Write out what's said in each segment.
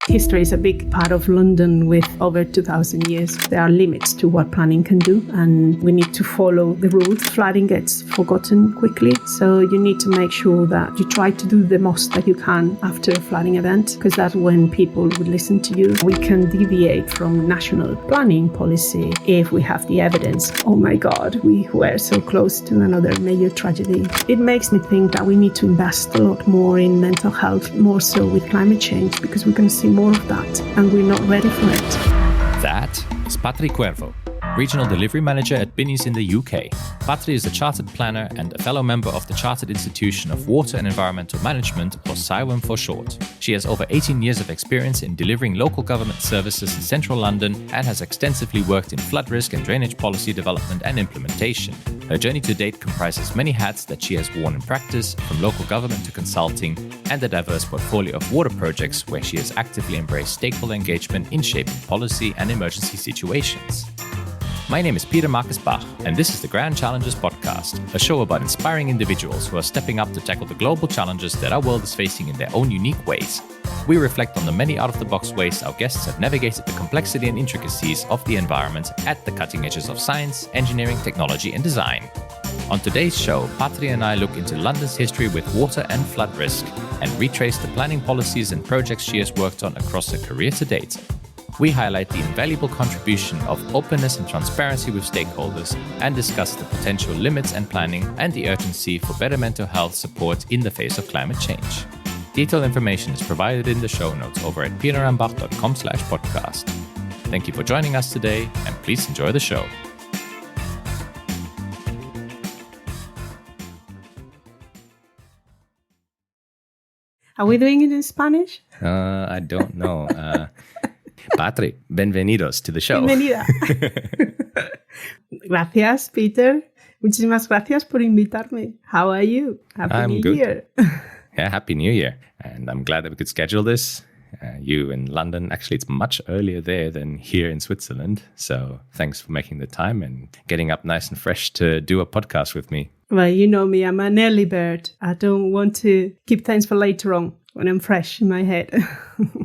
History is a big part of London with over 2,000 years. There are limits to what planning can do, and we need to follow the rules. Flooding gets forgotten quickly, so you need to make sure that you try to do the most that you can after a flooding event, because that's when people would listen to you. We can deviate from national planning policy if we have the evidence. Oh my God, we were so close to another major tragedy. It makes me think that we need to invest a lot more in mental health, more so with climate change, because we're going to see more of that, and we're not ready for it. That is Patricia Cuervo, Regional Delivery Manager at Binnies in the UK. Patri is a chartered planner and a fellow member of the Chartered Institution of Water and Environmental Management, or CIWEM for short. She has over 18 years of experience in delivering local government services in central London and has extensively worked in flood risk and drainage policy development and implementation. Her journey to date comprises many hats that she has worn in practice, from local government to consulting, and a diverse portfolio of water projects where she has actively embraced stakeholder engagement in shaping policy and emergency situations. My name is Peter Marcus Bach, and this is the Grand Challenges Podcast, a show about inspiring individuals who are stepping up to tackle the global challenges that our world is facing in their own unique ways. We reflect on the many out-of-the-box ways our guests have navigated the complexity and intricacies of the environment at the cutting edges of science, engineering, technology, and design. On today's show, Patri and I look into London's history with water and flood risk and retrace the planning policies and projects she has worked on across her career to date. We highlight the invaluable contribution of openness and transparency with stakeholders and discuss the potential limits and planning and the urgency for better mental health support in the face of climate change. Detailed information is provided in the show notes over at peterambach.com/podcast. Thank you for joining us today, and please enjoy the show. Are we doing it in Spanish? I don't know. Patri, bienvenidos to the show. Bienvenida. Gracias, Peter. Muchísimas gracias por invitarme. How are you? Happy New Year. Yeah, Happy New Year. And I'm glad that we could schedule this. You in London, actually, it's much earlier there than here in Switzerland. So thanks for making the time and getting up nice and fresh to do a podcast with me. Well, you know me, I'm an early bird. I don't want to keep things for later on when I'm fresh in my head.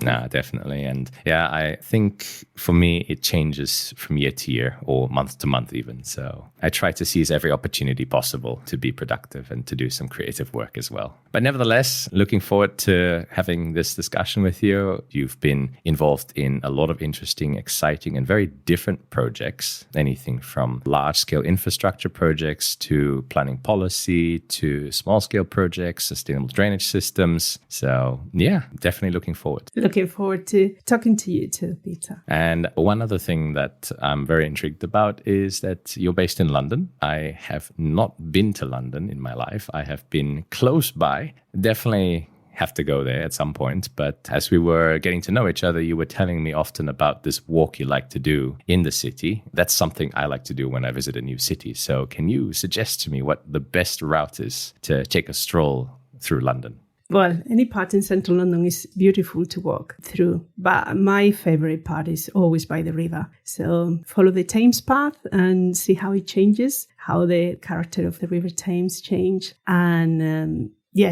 No, definitely. And yeah, I think for me, it changes from year to year or month to month even. So I try to seize every opportunity possible to be productive and to do some creative work as well. But nevertheless, looking forward to having this discussion with you. You've been involved in a lot of interesting, exciting, and very different projects. Anything from large-scale infrastructure projects to planning policy to small-scale projects, sustainable drainage systems. So yeah, definitely looking forward. Looking forward to talking to you too, Peter. And one other thing that I'm very intrigued about is that you're based in London. I have not been to London in my life. I have been close by. Definitely have to go there at some point. But as we were getting to know each other, you were telling me often about this walk you like to do in the city. That's something I like to do when I visit a new city. So can you suggest to me what the best route is to take a stroll through London? Well, any part in central London is beautiful to walk through, but my favorite part is always by the river. So follow the Thames path and see how it changes, how the character of the River Thames change. And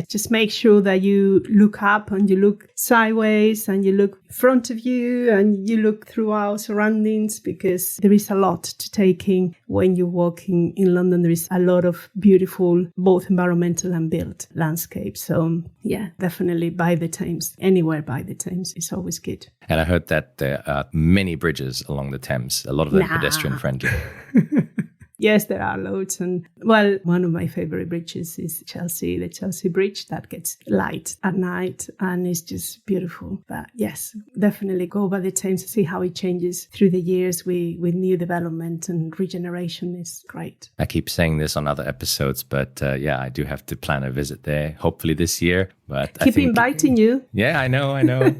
just make sure that you look up and you look sideways and you look in front of you and you look through our surroundings, because there is a lot to take in when you're walking in London. There is a lot of beautiful, both environmental and built landscapes. So yeah, definitely by the Thames. Anywhere by the Thames is always good. And I heard that there are many bridges along the Thames, a lot of them pedestrian friendly. Yes, there are loads. And well, one of my favorite bridges is the Chelsea Bridge that gets light at night and it's just beautiful. But yes, definitely go by the Thames to see how it changes through the years with new development and regeneration is great. I keep saying this on other episodes, but I do have to plan a visit there, hopefully this year. But Keep inviting you. Yeah, I know.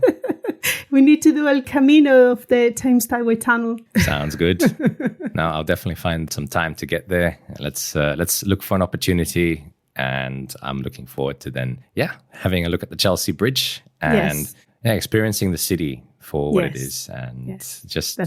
We need to do El Camino of the Thames Tideway Tunnel. Sounds good. Now I'll definitely find some time to get there. Let's look for an opportunity, and I'm looking forward to then, having a look at the Chelsea Bridge and experiencing the city for what it is, and just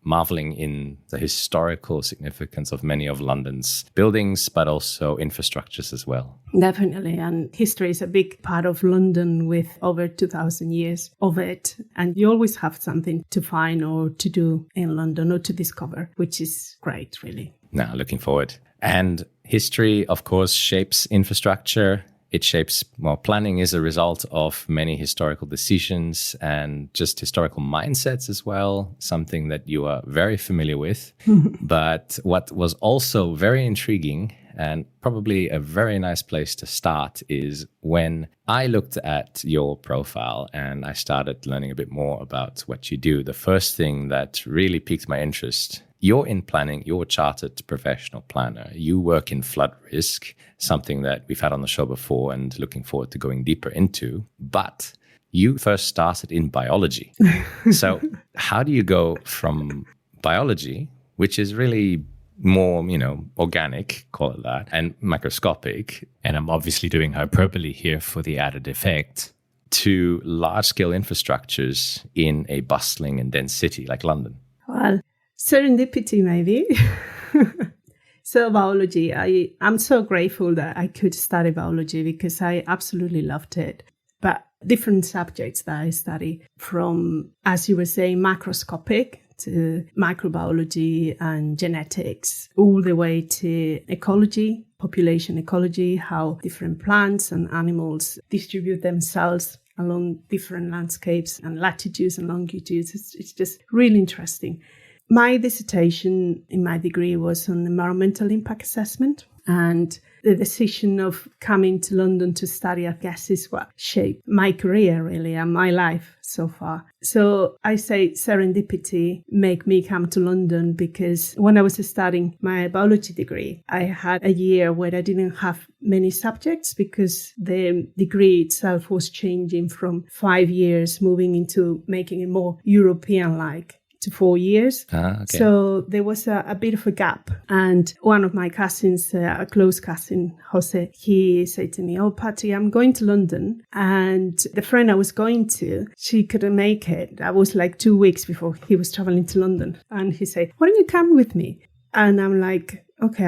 marveling in the historical significance of many of London's buildings, but also infrastructures as well. Definitely. And history is a big part of London with over 2,000 years of it. And you always have something to find or to do in London or to discover, which is great, really. Now, looking forward. And history, of course, shapes infrastructure. It shapes, planning is a result of many historical decisions and just historical mindsets as well, something that you are very familiar with. But what was also very intriguing and probably a very nice place to start is when I looked at your profile and I started learning a bit more about what you do. The first thing that really piqued my interest, you're in planning, you're a chartered professional planner. You work in flood risk, something that we've had on the show before and looking forward to going deeper into. But you first started in biology. So how do you go from biology, which is really more, organic, call it that, and microscopic, and I'm obviously doing hyperbole here for the added effect, to large-scale infrastructures in a bustling and dense city like London? Well, serendipity, maybe. So biology, I'm so grateful that I could study biology because I absolutely loved it. But different subjects that I study, from, as you were saying, macroscopic to microbiology and genetics, all the way to ecology, population ecology, how different plants and animals distribute themselves along different landscapes and latitudes and longitudes. It's just really interesting. My dissertation in my degree was on environmental impact assessment, and the decision of coming to London to study, I guess, is what shaped my career really and my life so far. So I say serendipity make me come to London because when I was studying my biology degree, I had a year where I didn't have many subjects because the degree itself was changing from 5 years, moving into making it more European-like, to 4 years. Okay. So there was a bit of a gap. And one of my cousins, a close cousin, Jose, he said to me, "Oh, Patri, I'm going to London." And the friend I was going to, she couldn't make it. That was like 2 weeks before he was traveling to London. And he said, "Why don't you come with me?" And I'm like, okay,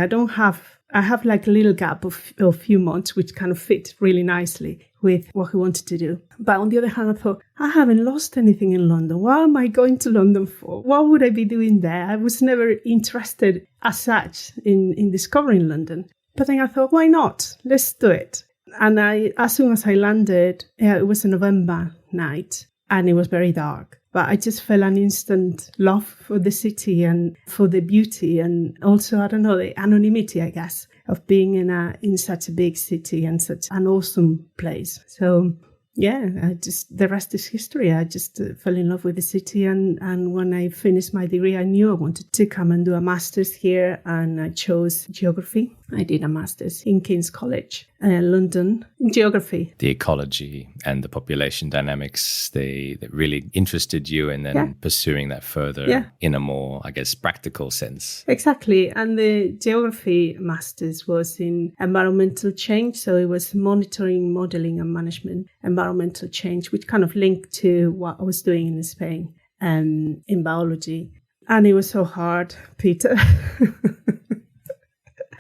I have like a little gap of a few months, which kind of fit really nicely with what he wanted to do. But on the other hand, I thought, I haven't lost anything in London. What am I going to London for? What would I be doing there? I was never interested as such in discovering London. But then I thought, why not? Let's do it. And as soon as I landed, it was a November night and it was very dark. But I just felt an instant love for the city and for the beauty and also, I don't know, the anonymity, I guess, of being in such a big city and such an awesome place. So, yeah, the rest is history. I just fell in love with the city. And when I finished my degree, I knew I wanted to come and do a master's here. And I chose geography. I did a master's in King's College, London, in geography. The ecology and the population dynamics, they really interested you in then pursuing that further in a more, I guess, practical sense. Exactly. And the geography master's was in environmental change. So it was monitoring, modeling and management, environmental change, which kind of linked to what I was doing in Spain in biology. And it was so hard, Peter.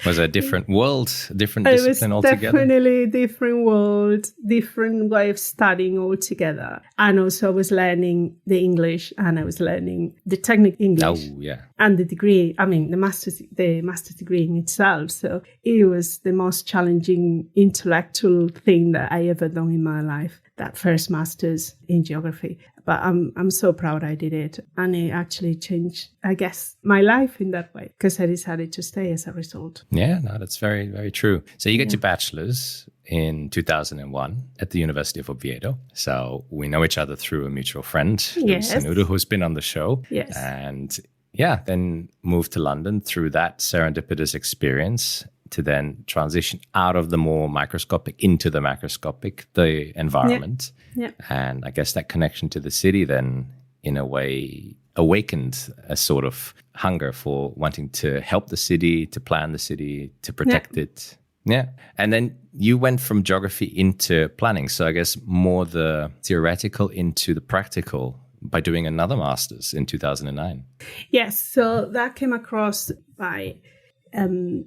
Was it a different world, different discipline altogether? It was definitely a different world, different way of studying altogether. And also I was learning the English and I was learning the technical English. Oh, yeah. And the degree, the master's degree in itself. So it was the most challenging intellectual thing that I ever done in my life, that first master's in geography. But I'm so proud I did it. And it actually changed, I guess, my life in that way because I decided to stay as a result. Yeah, no, that's very, very true. So you get your bachelor's in 2001 at the University of Oviedo. So we know each other through a mutual friend, Sanudo, who's been on the show. Yes. And then moved to London through that serendipitous experience to then transition out of the more microscopic into the macroscopic, the environment. Yeah. And I guess that connection to the city then, in a way, awakened a sort of hunger for wanting to help the city, to plan the city, to protect it. Yeah. And then you went from geography into planning. So I guess more the theoretical into the practical by doing another master's in 2009. Yes, so that came across by...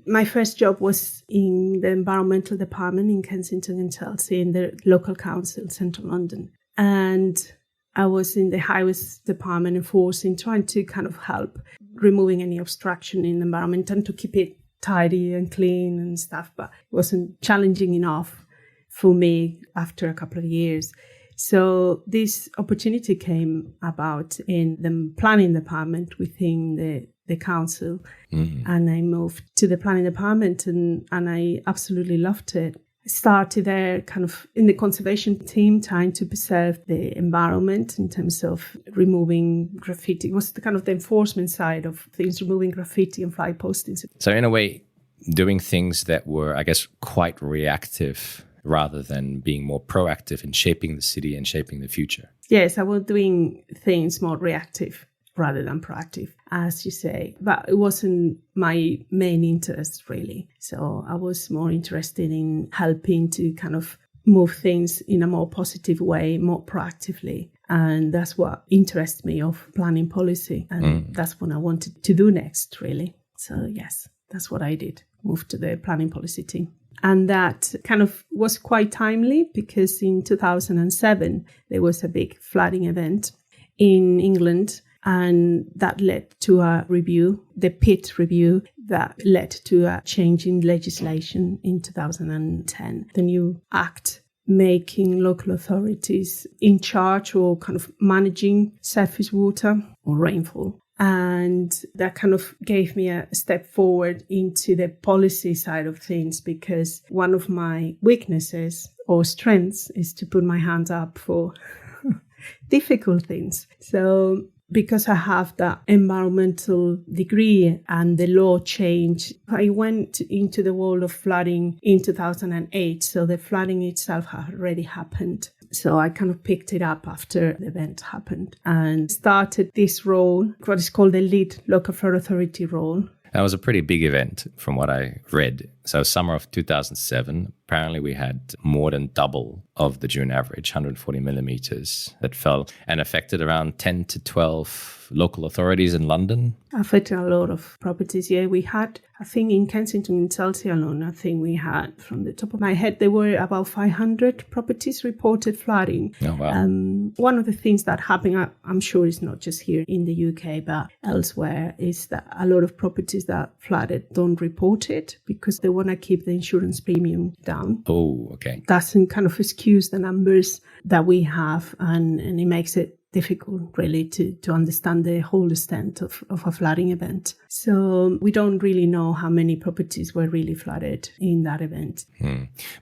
my first job was in the environmental department in Kensington and Chelsea in the local council, Central London. And I was in the highways department enforcing, trying to kind of help removing any obstruction in the environment and to keep it tidy and clean and stuff. But it wasn't challenging enough for me after a couple of years. So this opportunity came about in the planning department within the council. And I moved to the planning department and I absolutely loved it. I started there kind of in the conservation team, trying to preserve the environment in terms of removing graffiti. It was the kind of the enforcement side of things, removing graffiti and flag postings. So in a way, doing things that were, I guess, quite reactive rather than being more proactive in shaping the city and shaping the future. Yes, I was doing things more reactive rather than proactive, as you say. But it wasn't my main interest, really. So I was more interested in helping to kind of move things in a more positive way, more proactively. And that's what interests me of planning policy. And that's what I wanted to do next, really. So yes, that's what I did, moved to the planning policy team. And that kind of was quite timely because in 2007, there was a big flooding event in England. And that led to a review, the Pitt review, that led to a change in legislation in 2010. The new act making local authorities in charge or kind of managing surface water or rainfall. And that kind of gave me a step forward into the policy side of things, because one of my weaknesses or strengths is to put my hand up for difficult things. So because I have that environmental degree and the law change, I went into the world of flooding in 2008. So the flooding itself had already happened. So I kind of picked it up after the event happened and started this role, what is called the lead local flood authority role. That was a pretty big event from what I read. So summer of 2007, apparently we had more than double of the June average, 140 millimeters that fell and affected around 10 to 12 local authorities in London. Affected a lot of properties. Yeah, we had, I think in Kensington and Chelsea alone, I think we had, from the top of my head, there were about 500 properties reported flooding. Oh, wow. One of the things that happened, I'm sure it's not just here in the UK, but elsewhere, is that a lot of properties that flooded don't report it because they want to keep the insurance premium down. Oh, okay. Doesn't kind of excuse the numbers that we have, and it makes it difficult really to understand the whole extent of a flooding event. So we don't really know how many properties were really flooded in that event.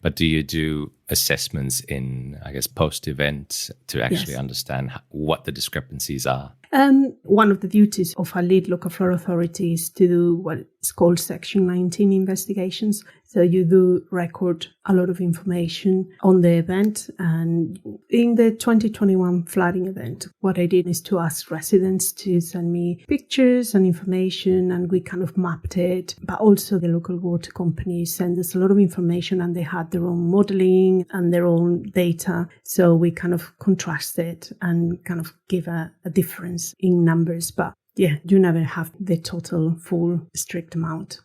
But do you do assessments in, I guess, post-event to actually understand what the discrepancies are? One of the duties of a lead local flood authority is to do what is called Section 19 investigations. So you do record a lot of information on the event. And in the 2021 flooding event, what I did is to ask residents to send me pictures and information, and we kind of mapped it. But also the local water companies send us a lot of information, and they had their own modeling and their own data. So we kind of contrasted and kind of give a difference in numbers. But yeah, you never have the total full strict amount.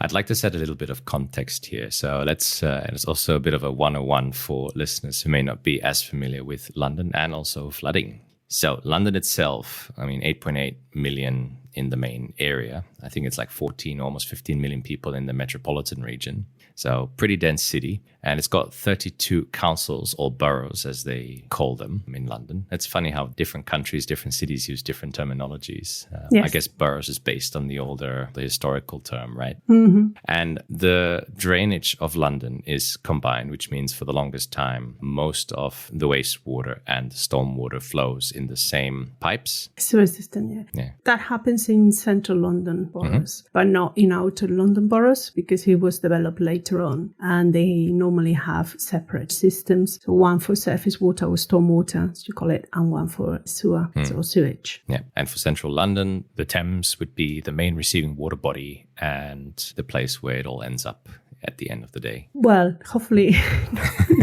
I'd like to set a little bit of context here. So let's, it's also a bit of a 101 for listeners who may not be as familiar with London and also flooding. So London itself, 8.8 million in the main area. I think it's like 14, almost 15 million people in the metropolitan region. So pretty dense city. And it's got 32 councils or boroughs, as they call them in London. It's funny how different countries, different cities use different terminologies. Yes. I guess boroughs is based on the historical term, right? Mm-hmm. And the drainage of London is combined, which means for the longest time, most of the wastewater and stormwater flows in the same pipes. Sewer system, yeah. That happens in central London boroughs, but not in outer London boroughs, because it was developed later on. And they normally have separate systems. So one for surface water or stormwater, as you call it, and one for sewer, so sewage. Yeah. And for central London, the Thames would be the main receiving water body and the place where it all ends up at the end of the day? Well, hopefully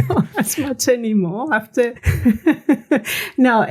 not as much anymore after. No,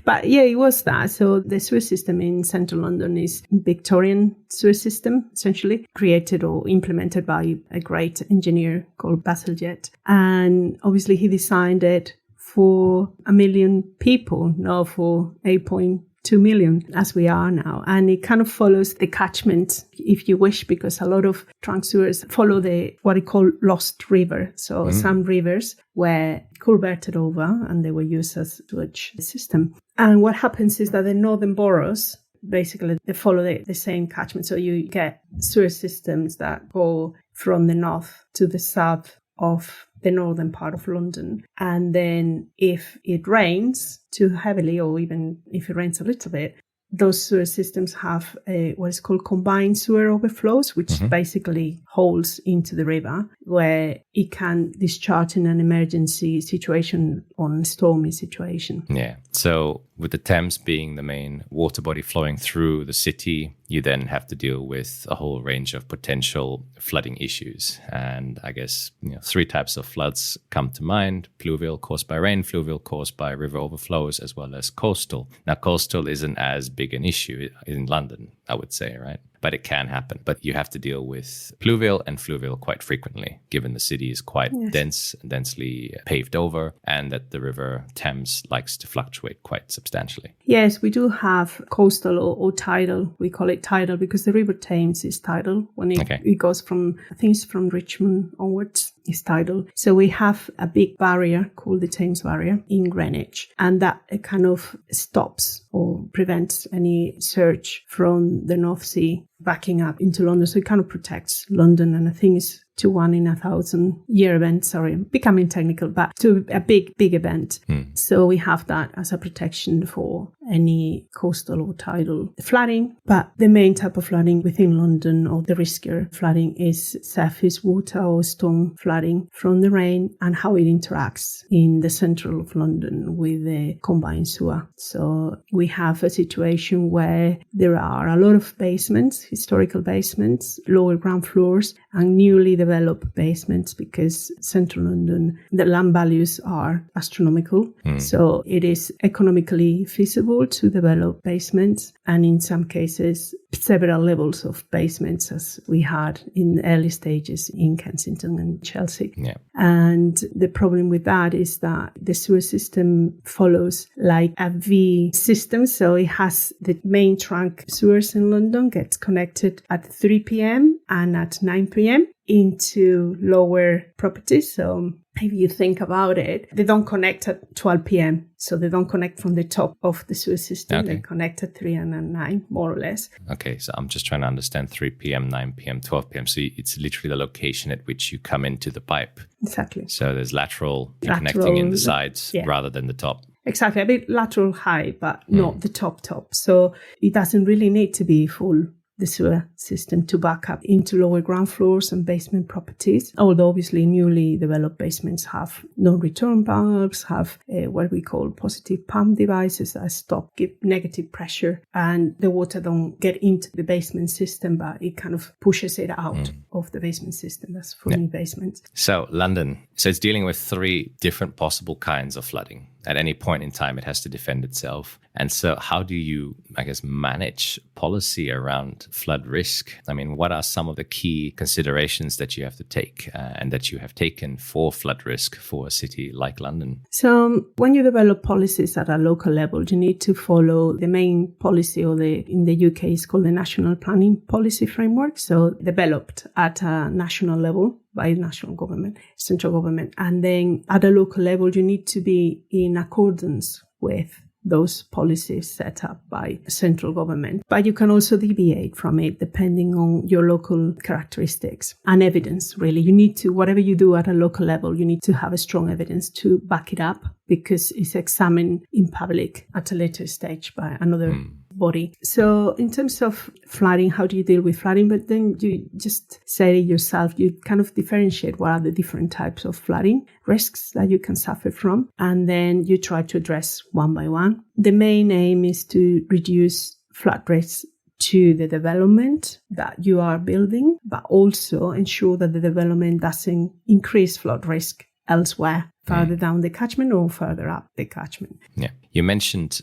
but yeah, it was that. So the sewer system in central London is Victorian sewer system, essentially created or implemented by a great engineer called Bazalgette. And obviously he designed it for 1 million people, not for 8.2 million as we are now. And it kind of follows the catchment, if you wish, because a lot of trunk sewers follow what I call lost river. So some rivers were culverted over and they were used as sewage system. And what happens is that the northern boroughs, basically, they follow the same catchment. So you get sewer systems that go from the north to the south of the northern part of London. And then if it rains too heavily, or even if it rains a little bit, those sewer systems have what is called combined sewer overflows, which basically holds into the river where it can discharge in an emergency situation or a stormy situation. Yeah. So with the Thames being the main water body flowing through the city, you then have to deal with a whole range of potential flooding issues. And I guess 3 types of floods come to mind: pluvial caused by rain, fluvial caused by river overflows, as well as coastal. Now, coastal isn't as big an issue in London, I would say, right? But it can happen. But you have to deal with pluvial and fluvial quite frequently, given the city is quite densely paved over, and that the river Thames likes to fluctuate quite substantially. Yes, we do have coastal or tidal. We call it tidal because the river Thames is tidal. When it goes from, I think it's from Richmond onwards, it's tidal. So we have a big barrier called the Thames Barrier in Greenwich, and that kind of stops or prevents any surge from the North Sea backing up into London. So it kind of protects London, and I think it's to 1 in 1,000 year event. Sorry, I'm becoming technical, but to a big event. So we have that as a protection for any coastal or tidal flooding. But the main type of flooding within London, or the riskier flooding, is surface water or storm flooding from the rain and how it interacts in the central of London with the combined sewer. So we have a situation where there are a lot of basements, historical basements, lower ground floors, and newly developed basements, because central London, the land values are astronomical. So it is economically feasible to develop basements, and in some cases several levels of basements, as we had in early stages in Kensington and Chelsea. And the problem with that is that the sewer system follows like a V system. So it has the main trunk sewers in London gets connected at 3 p.m. and at 9 p.m. into lower properties. So if you think about it, they don't connect at 12 p.m. So they don't connect from the top of the sewer system. They connect at 3 and at 9, more or less. Okay, so I'm just trying to understand 3 p.m., 9 p.m., 12 p.m. So it's literally the location at which you come into the pipe. Exactly. So there's lateral connecting in the sides rather than the top. Exactly, a bit lateral high, but not the top. So it doesn't really need to be full, the sewer system, to back up into lower ground floors and basement properties. Although obviously newly developed basements have no return valves, have what we call positive pump devices that stop, give negative pressure, and the water don't get into the basement system, but it kind of pushes it out of the basement system. That's for new basements. So London, so it's dealing with 3 different possible kinds of flooding. At any point in time, it has to defend itself. And so how do you, I guess, manage policy around flood risk? I mean, what are some of the key considerations that you have to take and that you have taken for flood risk for a city like London? So when you develop policies at a local level, you need to follow the main policy, or in the UK is called the National Planning Policy Framework. So developed at a national level by the national government, central government. And then at a local level, you need to be in accordance with those policies set up by central government. But you can also deviate from it depending on your local characteristics and evidence, really. You need to, whatever you do at a local level, you need to have a strong evidence to back it up, because it's examined in public at a later stage by another body. So in terms of flooding, how do you deal with flooding? But then you just say it yourself, you kind of differentiate what are the different types of flooding risks that you can suffer from, and then you try to address one by one. The main aim is to reduce flood risks to the development that you are building, but also ensure that the development doesn't increase flood risk elsewhere, further down the catchment or further up the catchment. Yeah. You mentioned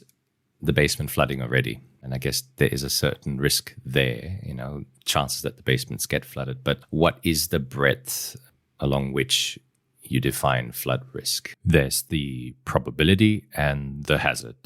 the basement flooding already, and I guess there is a certain risk there, chances that the basements get flooded. But what is the breadth along which you define flood risk? There's the probability and the hazard.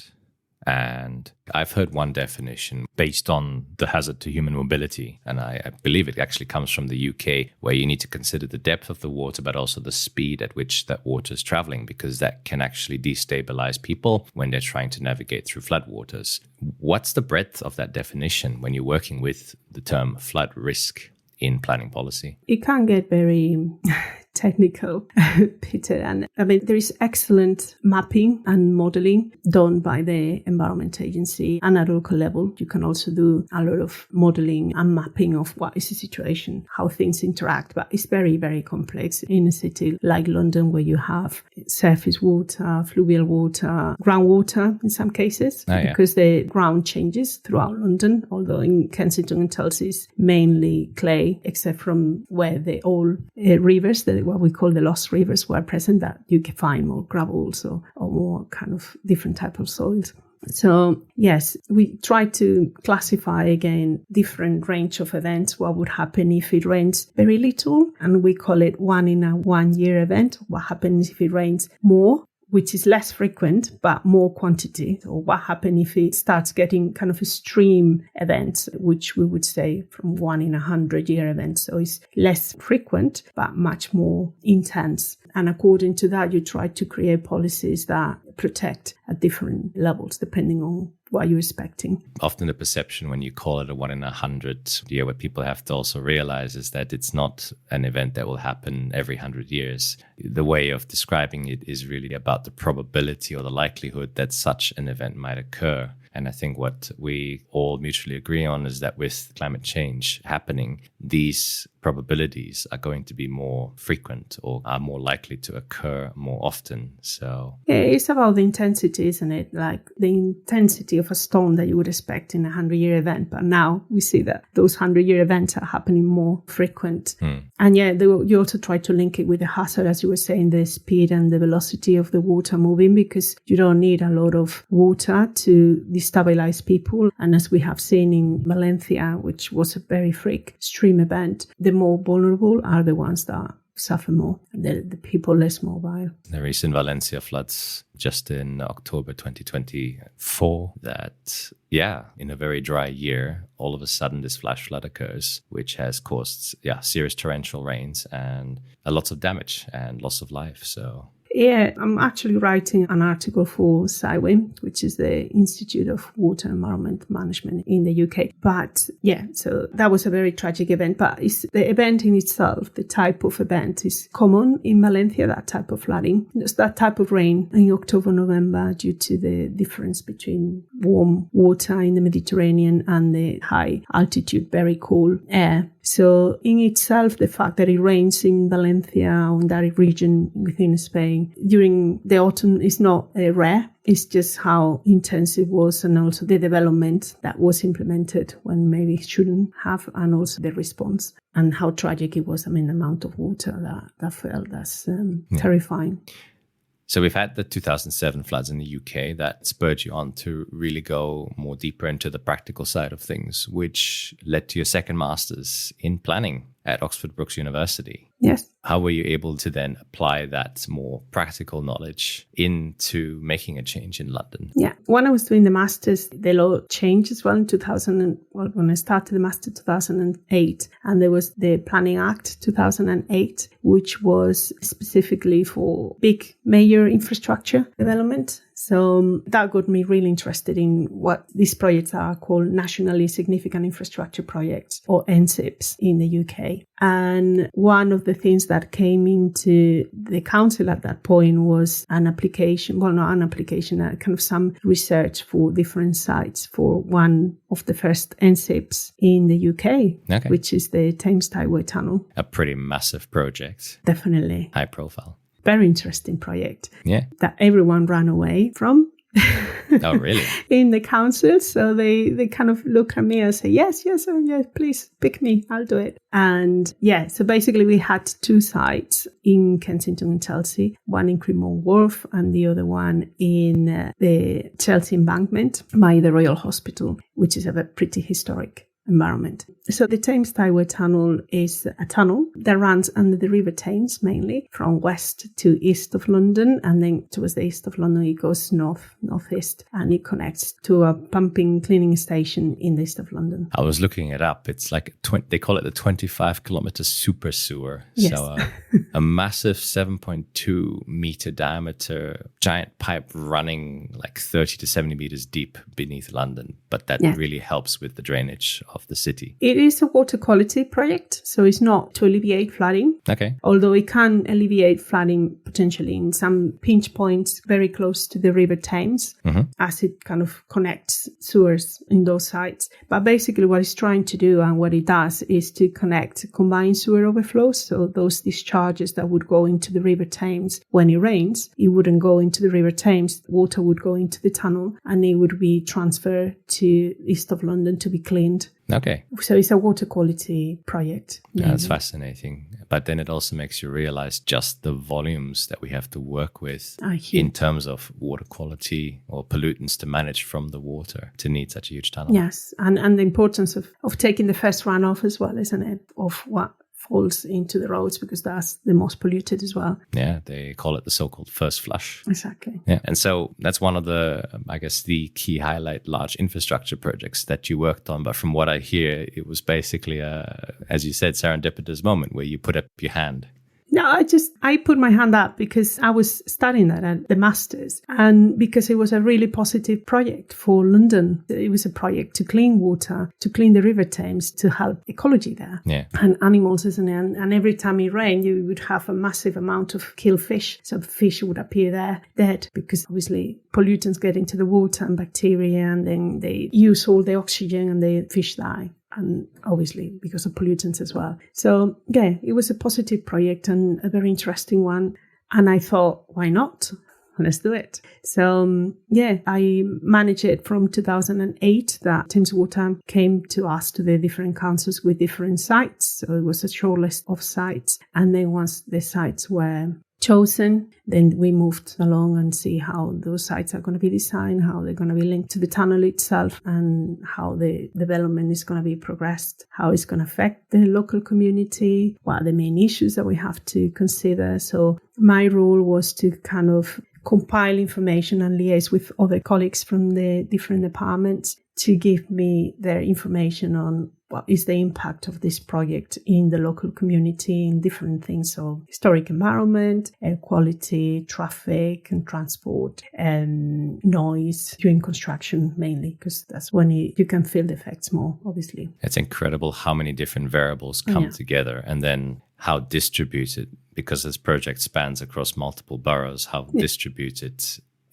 And I've heard one definition based on the hazard to human mobility. And I believe it actually comes from the UK, where you need to consider the depth of the water, but also the speed at which that water is traveling, because that can actually destabilize people when they're trying to navigate through floodwaters. What's the breadth of that definition when you're working with the term flood risk in planning policy? It can get very technical, Peter. And there is excellent mapping and modeling done by the Environment Agency, and at local level, you can also do a lot of modeling and mapping of what is the situation, how things interact. But it's very, very complex in a city like London, where you have surface water, fluvial water, groundwater in some cases, because the ground changes throughout London, although in Kensington and Chelsea it's mainly clay, except from where the old rivers, what we call the lost rivers, were present, that you can find more gravels or more kind of different type of soils. So yes, we try to classify again different range of events. What would happen if it rains very little? And we call it 1 in a 1 year event. What happens if it rains more, which is less frequent, but more quantity? Or what happens if it starts getting kind of extreme events, which we would say from 1 in a 100-year event. So it's less frequent, but much more intense. And according to that, you try to create policies that protect at different levels, depending on what you're expecting. Often the perception when you call it a 1 in a 100 year, what people have to also realize is that it's not an event that will happen every 100 years. The way of describing it is really about the probability or the likelihood that such an event might occur. And I think what we all mutually agree on is that with climate change happening, these probabilities are going to be more frequent or are more likely to occur more often. So yeah, it's about the intensity, isn't it? Like the intensity of a storm that you would expect in a 100-year event. But now we see that those 100-year events are happening more frequent. And yeah, you also try to link it with the hazard, as you were saying, the speed and the velocity of the water moving, because you don't need a lot of water to destabilize people. And as we have seen in Valencia, which was a very extreme event, the more vulnerable are the ones that suffer more, the people less mobile. The recent Valencia floods just in October 2024, that, in a very dry year, all of a sudden this flash flood occurs, which has caused, serious torrential rains and a lot of damage and loss of life. So yeah, I'm actually writing an article for CIWEM, which is the Institute of Water and Environment Management in the UK. But yeah, so that was a very tragic event. But it's the event in itself, the type of event is common in Valencia, that type of flooding. There's that type of rain in October, November, due to the difference between warm water in the Mediterranean and the high altitude, very cold air. So in itself, the fact that it rains in Valencia, on that region within Spain, during the autumn is not rare. It's just how intense it was, and also the development that was implemented when maybe it shouldn't have, and also the response and how tragic it was. I mean, the amount of water that fell, that's terrifying. So we've had the 2007 floods in the UK that spurred you on to really go more deeper into the practical side of things, which led to your second master's in planning at Oxford Brookes University. Yes. How were you able to then apply that more practical knowledge into making a change in London? Yeah. When I was doing the master's, the law changed as well in 2000. When I started the master 2008, and there was the Planning Act 2008, which was specifically for big major infrastructure development. So that got me really interested in what these projects are called nationally significant infrastructure projects, or NSIPs in the UK. And one of the things that came into the council at that point was an application, kind of some research for different sites for one of the first NSIPs in the UK, which is the Thames Tideway Tunnel. A pretty massive project. Definitely. High profile. Very interesting project. Yeah. That everyone ran away from. Oh, really? in the council. So they kind of look at me and say, yes, please pick me. I'll do it. And so basically we had 2 sites in Kensington and Chelsea, one in Cremorne Wharf and the other one in the Chelsea embankment by the Royal Hospital, which is a pretty historic environment. So the Thames Tideway Tunnel is a tunnel that runs under the River Thames, mainly from west to east of London, and then towards the east of London it goes northeast, and it connects to a pumping cleaning station in the east of London. I was looking it up. It's like they call it the 25-kilometer super sewer. Yes. So a massive 7.2 meter diameter giant pipe running like 30 to 70 meters deep beneath London, but that really helps with the drainage of the city. It is a water quality project, so it's not to alleviate flooding. Okay. Although it can alleviate flooding potentially in some pinch points very close to the River Thames, as it kind of connects sewers in those sites. But basically what it's trying to do and what it does is to connect combined sewer overflows. So those discharges that would go into the River Thames when it rains, it wouldn't go into the River Thames. Water would go into the tunnel and it would be transferred to east of London to be cleaned. Okay. So it's a water quality project. Yeah, that's fascinating. But then it also makes you realize just the volumes that we have to work with in terms of water quality or pollutants to manage from the water to need such a huge tunnel. Yes, and the importance of taking the first runoff as well, isn't it? Of what falls into the roads, because that's the most polluted as well. Yeah, they call it the so-called first flush. Exactly. Yeah, and so that's one of the, I guess, the key highlight large infrastructure projects that you worked on. But from what I hear, it was basically as you said, serendipitous moment where you put up your hand. No, I put my hand up because I was studying that at the Masters, and because it was a really positive project for London. It was a project to clean water, to clean the River Thames, to help ecology there. Yeah. And animals, isn't it? And every time it rained, you would have a massive amount of killed fish. So fish would appear there dead because obviously pollutants get into the water and bacteria, and then they use all the oxygen and the fish die. And obviously because of pollutants as well. So yeah, it was a positive project and a very interesting one. And I thought, why not? Let's do it. So I managed it from 2008 that Thames Water came to us, to the different councils with different sites. So it was a short list of sites. And then once the sites were chosen, then we moved along and see how those sites are going to be designed, how they're going to be linked to the tunnel itself, and how the development is going to be progressed, how it's going to affect the local community, what are the main issues that we have to consider. So my role was to kind of compile information and liaise with other colleagues from the different departments to give me their information on what is the impact of this project in the local community in different things. So historic environment, air quality, traffic and transport, and noise during construction mainly, because that's when you can feel the effects more, obviously. It's incredible how many different variables come together, and then how distributed, because this project spans across multiple boroughs, how distributed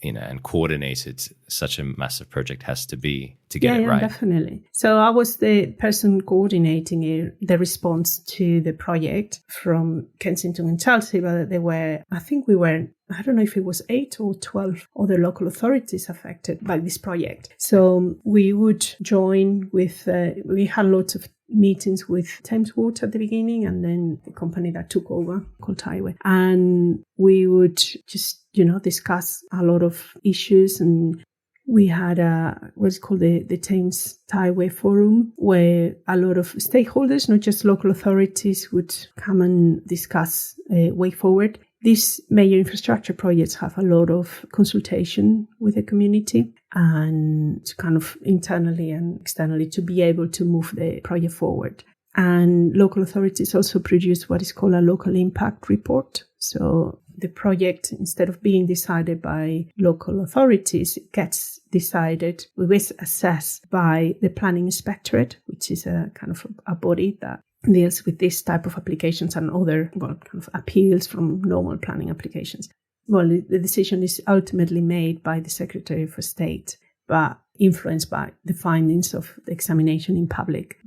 and coordinated such a massive project has to be to get it right. Yeah, definitely. So I was the person coordinating the response to the project from Kensington and Chelsea, but there were, I don't know if it was 8 or 12 other local authorities affected by this project. So we would join with, we had lots of meetings with Thames Water at the beginning, and then the company that took over called Tideway. And we would just, discuss a lot of issues. And we had what's called the Thames Tideway Forum, where a lot of stakeholders, not just local authorities, would come and discuss a way forward. These major infrastructure projects have a lot of consultation with the community, and kind of internally and externally to be able to move the project forward. And local authorities also produce what is called a local impact report. So the project, instead of being decided by local authorities, it gets decided, assessed by the Planning Inspectorate, which is a kind of a body that deals with this type of applications and other kind of appeals from normal planning applications. Well, the decision is ultimately made by the Secretary for State, but influenced by the findings of the examination in public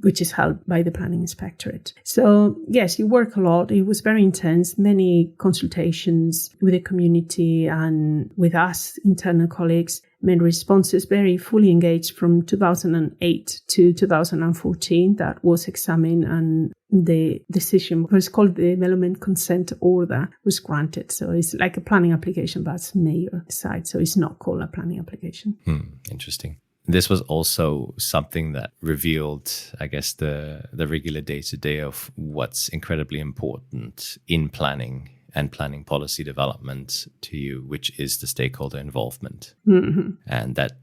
which is held by the Planning Inspectorate. So yes, you work a lot. It was very intense, many consultations with the community and with us, internal colleagues, many responses, very fully engaged from 2008 to 2014. That was examined, and the decision was called the Development Consent Order was granted. So it's like a planning application, but it's mayor side. So it's not called a planning application. Interesting. This was also something that revealed, I guess, the regular day-to-day of what's incredibly important in planning and planning policy development to you, which is the stakeholder involvement. Mm-hmm. And that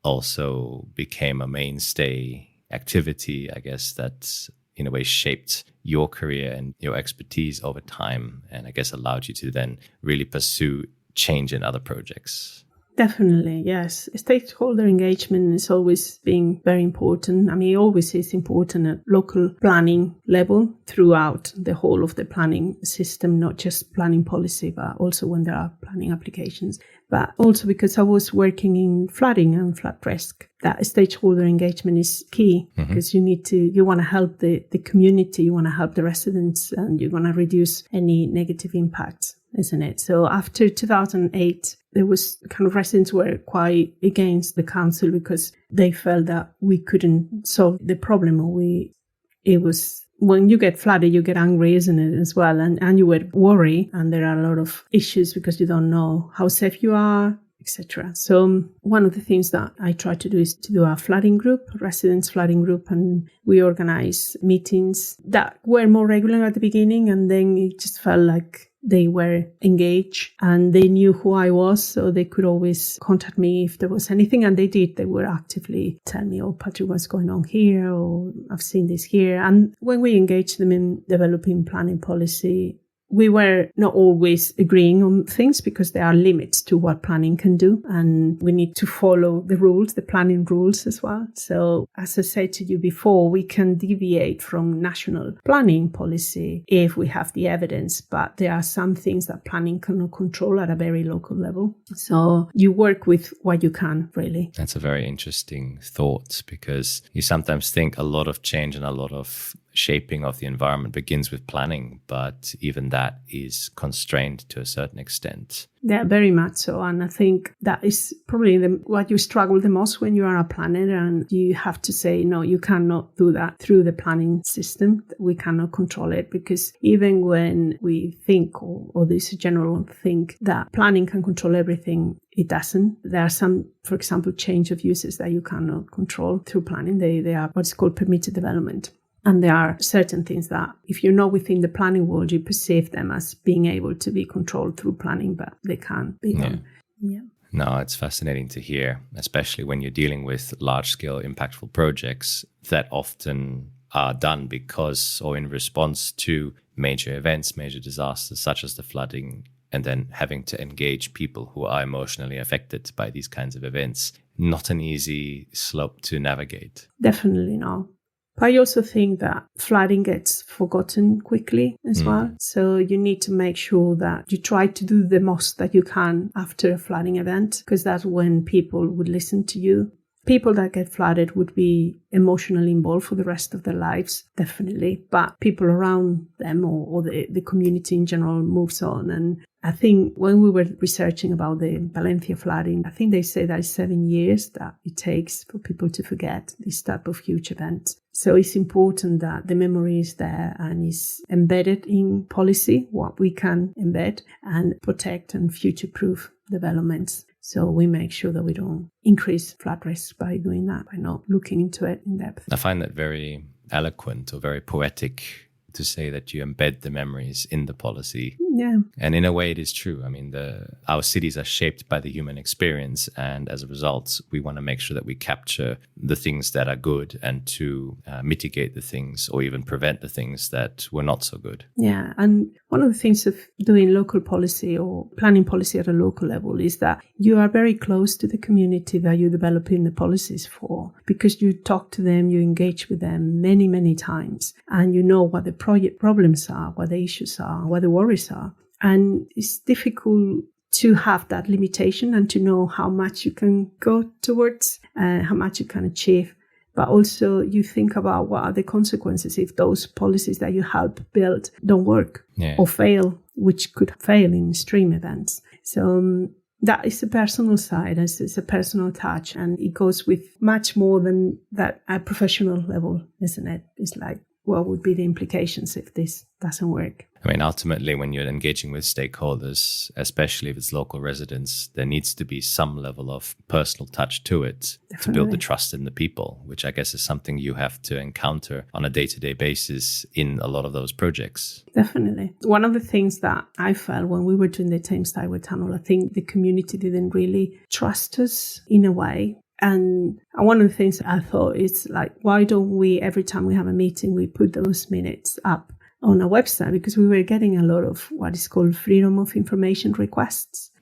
also became a mainstay activity, I guess, that in a way shaped your career and your expertise over time, and I guess allowed you to then really pursue change in other projects. Definitely, yes. Stakeholder engagement is always being very important. I mean, it always is important at local planning level throughout the whole of the planning system, not just planning policy, but also when there are planning applications. But also because I was working in flooding and flood risk, that stakeholder engagement is key, because you want to help the community, you want to help the residents, and you want to reduce any negative impacts, isn't it? So after 2008, there was kind of residents were quite against the council because they felt that we couldn't solve the problem, it was when you get flooded, you get angry, isn't it, as well? And you would worry, and there are a lot of issues because you don't know how safe you are, etc. So one of the things that I try to do is to do a flooding group, residents flooding group, and we organize meetings that were more regular at the beginning, and then it just felt like they were engaged and they knew who I was, so they could always contact me if there was anything, and they did. They were actively tell me, oh, Patri, what's going on here, or I've seen this here. And when we engaged them in developing planning policy, we were not always agreeing on things because there are limits to what planning can do, and we need to follow the rules, the planning rules as well. So as I said to you before, we can deviate from national planning policy if we have the evidence, but there are some things that planning cannot control at a very local level. So you work with what you can, really. That's a very interesting thought, because you sometimes think a lot of change and a lot of shaping of the environment begins with planning, but even that is constrained to a certain extent. Yeah, very much so. And I think that is probably what you struggle the most when you are a planner, and you have to say, no, you cannot do that through the planning system. We cannot control it, because even when we think, or this general think that planning can control everything, it doesn't. There are some, for example, change of uses that you cannot control through planning. They are what's called permitted development. And there are certain things that, if you're not within the planning world, you perceive them as being able to be controlled through planning, but they can't be. Yeah. No, it's fascinating to hear, especially when you're dealing with large-scale, impactful projects that often are done because or in response to major events, major disasters, such as the flooding, and then having to engage people who are emotionally affected by these kinds of events. Not an easy slope to navigate. Definitely not. But I also think that flooding gets forgotten quickly as well. So you need to make sure that you try to do the most that you can after a flooding event, because that's when people would listen to you. People that get flooded would be emotionally involved for the rest of their lives, definitely. But people around them or the community in general moves on. And I think when we were researching about the Valencia flooding, I think they say that it's 7 years that it takes for people to forget this type of huge event. So it's important that the memory is there and is embedded in policy, what we can embed, and protect and future-proof developments. So we make sure that we don't increase flood risk by doing that, by not looking into it in depth. I find that very eloquent or very poetic to say that you embed the memories in the policy. Yeah. And in a way, it is true. I mean, our cities are shaped by the human experience. And as a result, we want to make sure that we capture the things that are good and to mitigate the things or even prevent the things that were not so good. Yeah. And one of the things of doing local policy or planning policy at a local level is that you are very close to the community that you're developing the policies for, because you talk to them, you engage with them many, many times, and you know what the project problems are, what the issues are, what the worries are. And it's difficult to have that limitation and to know how much you can go towards, how much you can achieve. but also you think about what are the consequences if those policies that you help build don't work or fail, which could fail in extreme events. So that is a personal side, it's a personal touch, and it goes with much more than that at professional level, isn't it? It's like, what would be the implications if this doesn't work? I mean, ultimately, when you're engaging with stakeholders, especially if it's local residents, there needs to be some level of personal touch to it to build the trust in the people, which I guess is something you have to encounter on a day-to-day basis in a lot of those projects. Definitely. One of the things that I felt when we were doing the Thames Tideway Tunnel, I think the community didn't really trust us in a way. And one of the things I thought is like, why don't we, every time we have a meeting, we put those minutes up on our website? Because we were getting a lot of what is called freedom of information requests.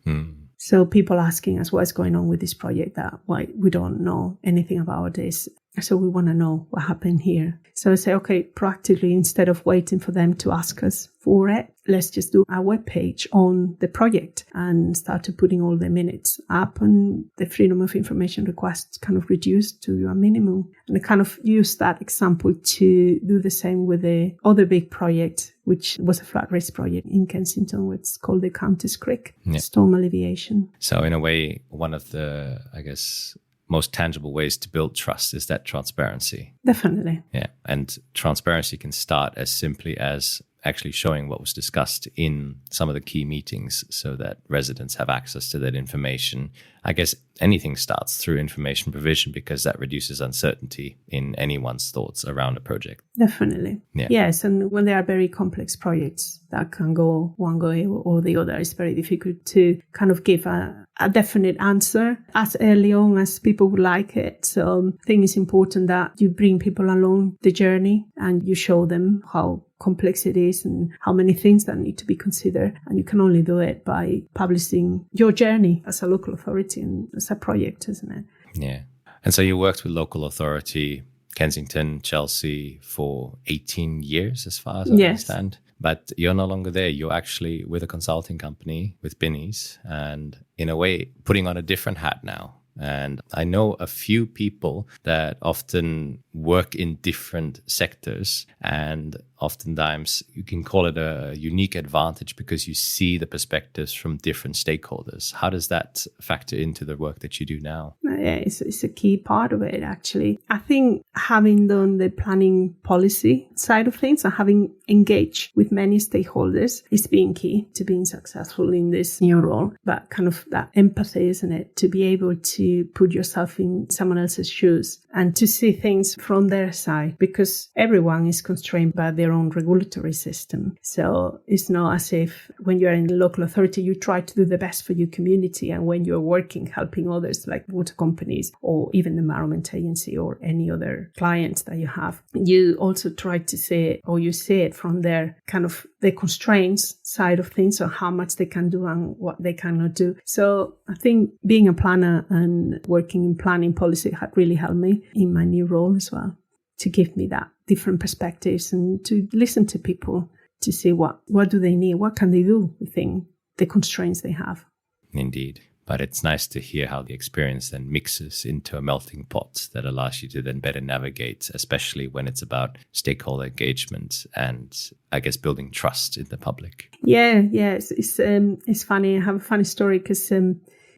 So people asking us what's going on with this project, that why we don't know anything about this. So we want to know what happened here. So I say, okay, proactively, instead of waiting for them to ask us for it, let's just do a webpage on the project and start putting all the minutes up, and the freedom of information requests kind of reduced to a minimum. And I kind of used that example to do the same with the other big project, which was a flood risk project in Kensington, which is called the Countess Creek Storm Alleviation. So in a way, one of the, I guess, most tangible ways to build trust is that transparency. Definitely. Yeah. And transparency can start as simply as actually showing what was discussed in some of the key meetings so that residents have access to that information. I guess anything starts through information provision because that reduces uncertainty in anyone's thoughts around a project. Definitely. Yeah. Yes. And when there are very complex projects that can go one way or the other, it's very difficult to kind of give a definite answer as early on as people would like it. So I think it's important that you bring people along the journey and you show them how complex it is and how many things that need to be considered. And you can only do it by publishing your journey as a local authority and as a project, isn't it? Yeah. And so you worked with local authority, Kensington, Chelsea, for 18 years, as far as I understand. But you're no longer there. You're actually with a consulting company, with Binnies, and in a way, putting on a different hat now. And I know a few people that often work in different sectors, and oftentimes you can call it a unique advantage because you see the perspectives from different stakeholders. How does that factor into the work that you do now? Yeah, it's a key part of it, actually. I think having done the planning policy side of things and having engaged with many stakeholders is being key to being successful in this new role. But kind of that empathy, isn't it? To be able to put yourself in someone else's shoes and to see things from their side, because everyone is constrained by their own regulatory system. So it's not as if when you're in the local authority, you try to do the best for your community. And when you're working, helping others like water companies or even the Environment Agency or any other clients that you have, you also try to see it, or you see it from their kind of the constraints side of things, or how much they can do and what they cannot do. So I think being a planner and working in planning policy had really helped me in my new role as well, to give me that different perspectives and to listen to people to see what do they need, what can they do within the constraints they have. Indeed. But it's nice to hear how the experience then mixes into a melting pot that allows you to then better navigate, especially when it's about stakeholder engagement and, I guess, building trust in the public. Yeah. It's funny. I have a funny story because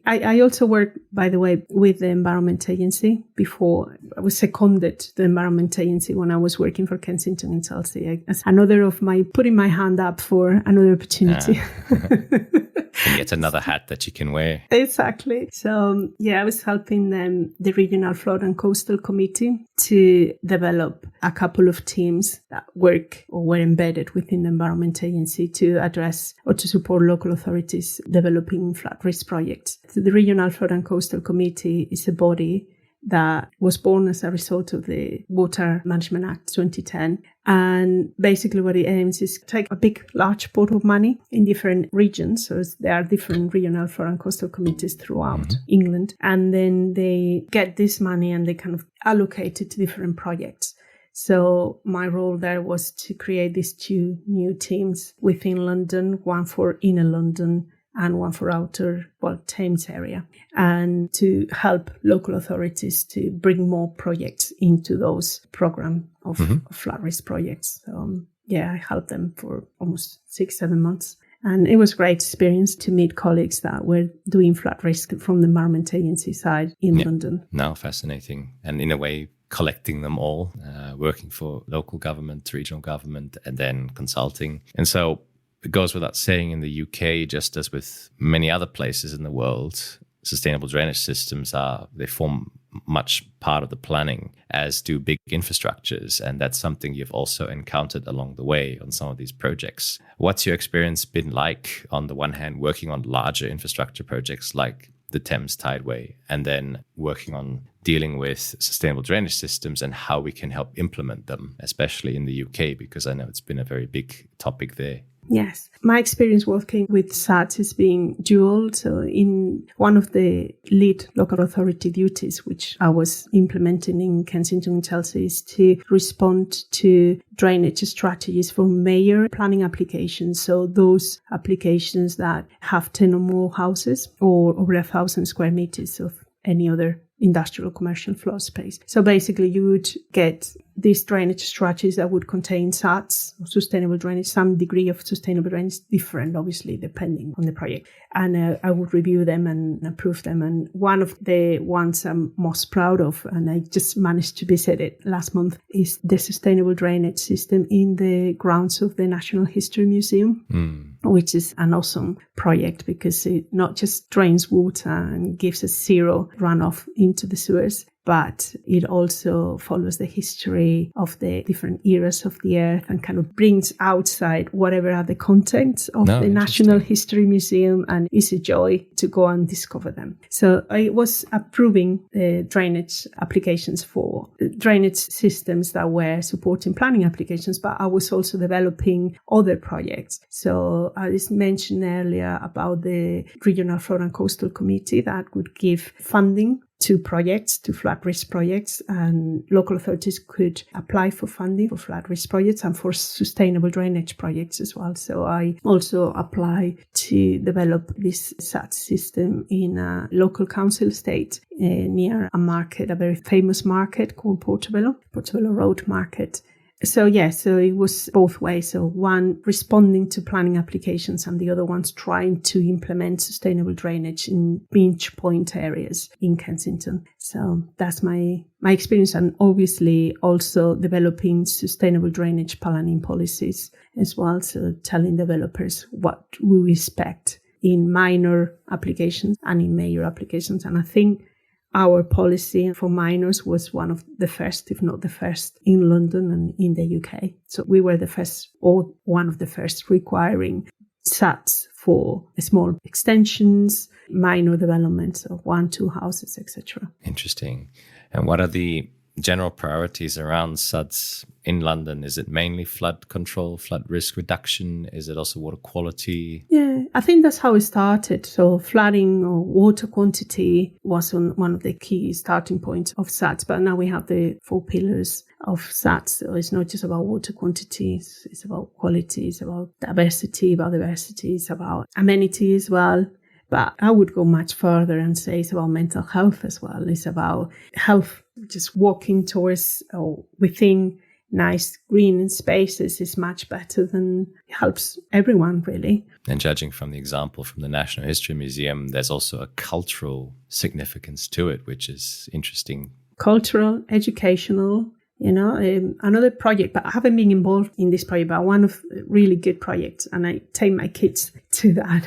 I also worked, by the way, with the Environment Agency before. I was seconded to the Environment Agency when I was working for Kensington and Chelsea. As another of my putting my hand up for another opportunity. And yet another hat that you can wear. Exactly. So, I was helping the Regional Flood and Coastal Committee to develop a couple of teams that work or were embedded within the Environment Agency to address or to support local authorities developing flood risk projects. So the Regional Flood and Coastal Committee is a body that was born as a result of the Water Management Act 2010. And basically what it aims is to take a large pot of money in different regions. So there are different regional flood and coastal committees throughout England. And then they get this money and they kind of allocate it to different projects. So my role there was to create these two new teams within London, one for inner London and one for Thames area, and to help local authorities to bring more projects into those program of flood risk projects. So, I helped them for almost 6-7 months. And it was a great experience to meet colleagues that were doing flood risk from the Environment Agency side in London. Now, fascinating. And in a way, collecting them all, working for local government, regional government, and then consulting. And so it goes without saying, in the UK, just as with many other places in the world, sustainable drainage systems they form much part of the planning, as do big infrastructures. And that's something you've also encountered along the way on some of these projects. What's your experience been like, on the one hand, working on larger infrastructure projects like the Thames Tideway, and then working on dealing with sustainable drainage systems and how we can help implement them, especially in the UK, because I know it's been a very big topic there? Yes. My experience working with SuDS has been dual. So in one of the lead local authority duties, which I was implementing in Kensington and Chelsea, is to respond to drainage strategies for major planning applications. So those applications that have 10 or more houses or over 1,000 square meters of any other industrial commercial floor space. So basically you would get these drainage strategies that would contain SuDS, sustainable drainage, some degree of sustainable drainage, different obviously depending on the project. And I would review them and approve them. And one of the ones I'm most proud of, and I just managed to visit it last month, is the sustainable drainage system in the grounds of the Natural History Museum. Which is an awesome project because it not just drains water and gives us zero runoff into the sewers, but it also follows the history of the different eras of the earth and kind of brings outside whatever are the contents of the National History Museum, and it's a joy to go and discover them. So I was approving the drainage applications for drainage systems that were supporting planning applications, but I was also developing other projects. So I just mentioned earlier about the Regional Flood and Coastal Committee that would give funding to projects, to flood risk projects, and local authorities could apply for funding for flood risk projects and for sustainable drainage projects as well. So I also apply to develop this SuDS system in a local council estate near a market, a very famous market called Portobello Road Market. So it was both ways. So one responding to planning applications and the other one's trying to implement sustainable drainage in pinch point areas in Kensington. So that's my experience, and obviously also developing sustainable drainage planning policies as well. So telling developers what we expect in minor applications and in major applications. And I think our policy for minors was one of the first, if not the first, in London and in the UK. So we were the first, or one of the first, requiring SuDS for small extensions, minor developments of 1-2 houses, etc. Interesting. And what are the general priorities around SuDS in London? Is it mainly flood control, flood risk reduction? Is it also water quality? Yeah, I think that's how it started. So flooding or water quantity was one of the key starting points of SuDS. But now we have the 4 pillars of SuDS. So it's not just about water quantity, it's about quality, it's about diversity, it's about amenity as well. But I would go much further and say it's about mental health as well. It's about health, just walking towards or within nice green spaces is much better than helps everyone, really. And judging from the example from the National History Museum, there's also a cultural significance to it, which is interesting. Cultural, educational. Another project, but I haven't been involved in this project, but one of really good projects, and I take my kids to that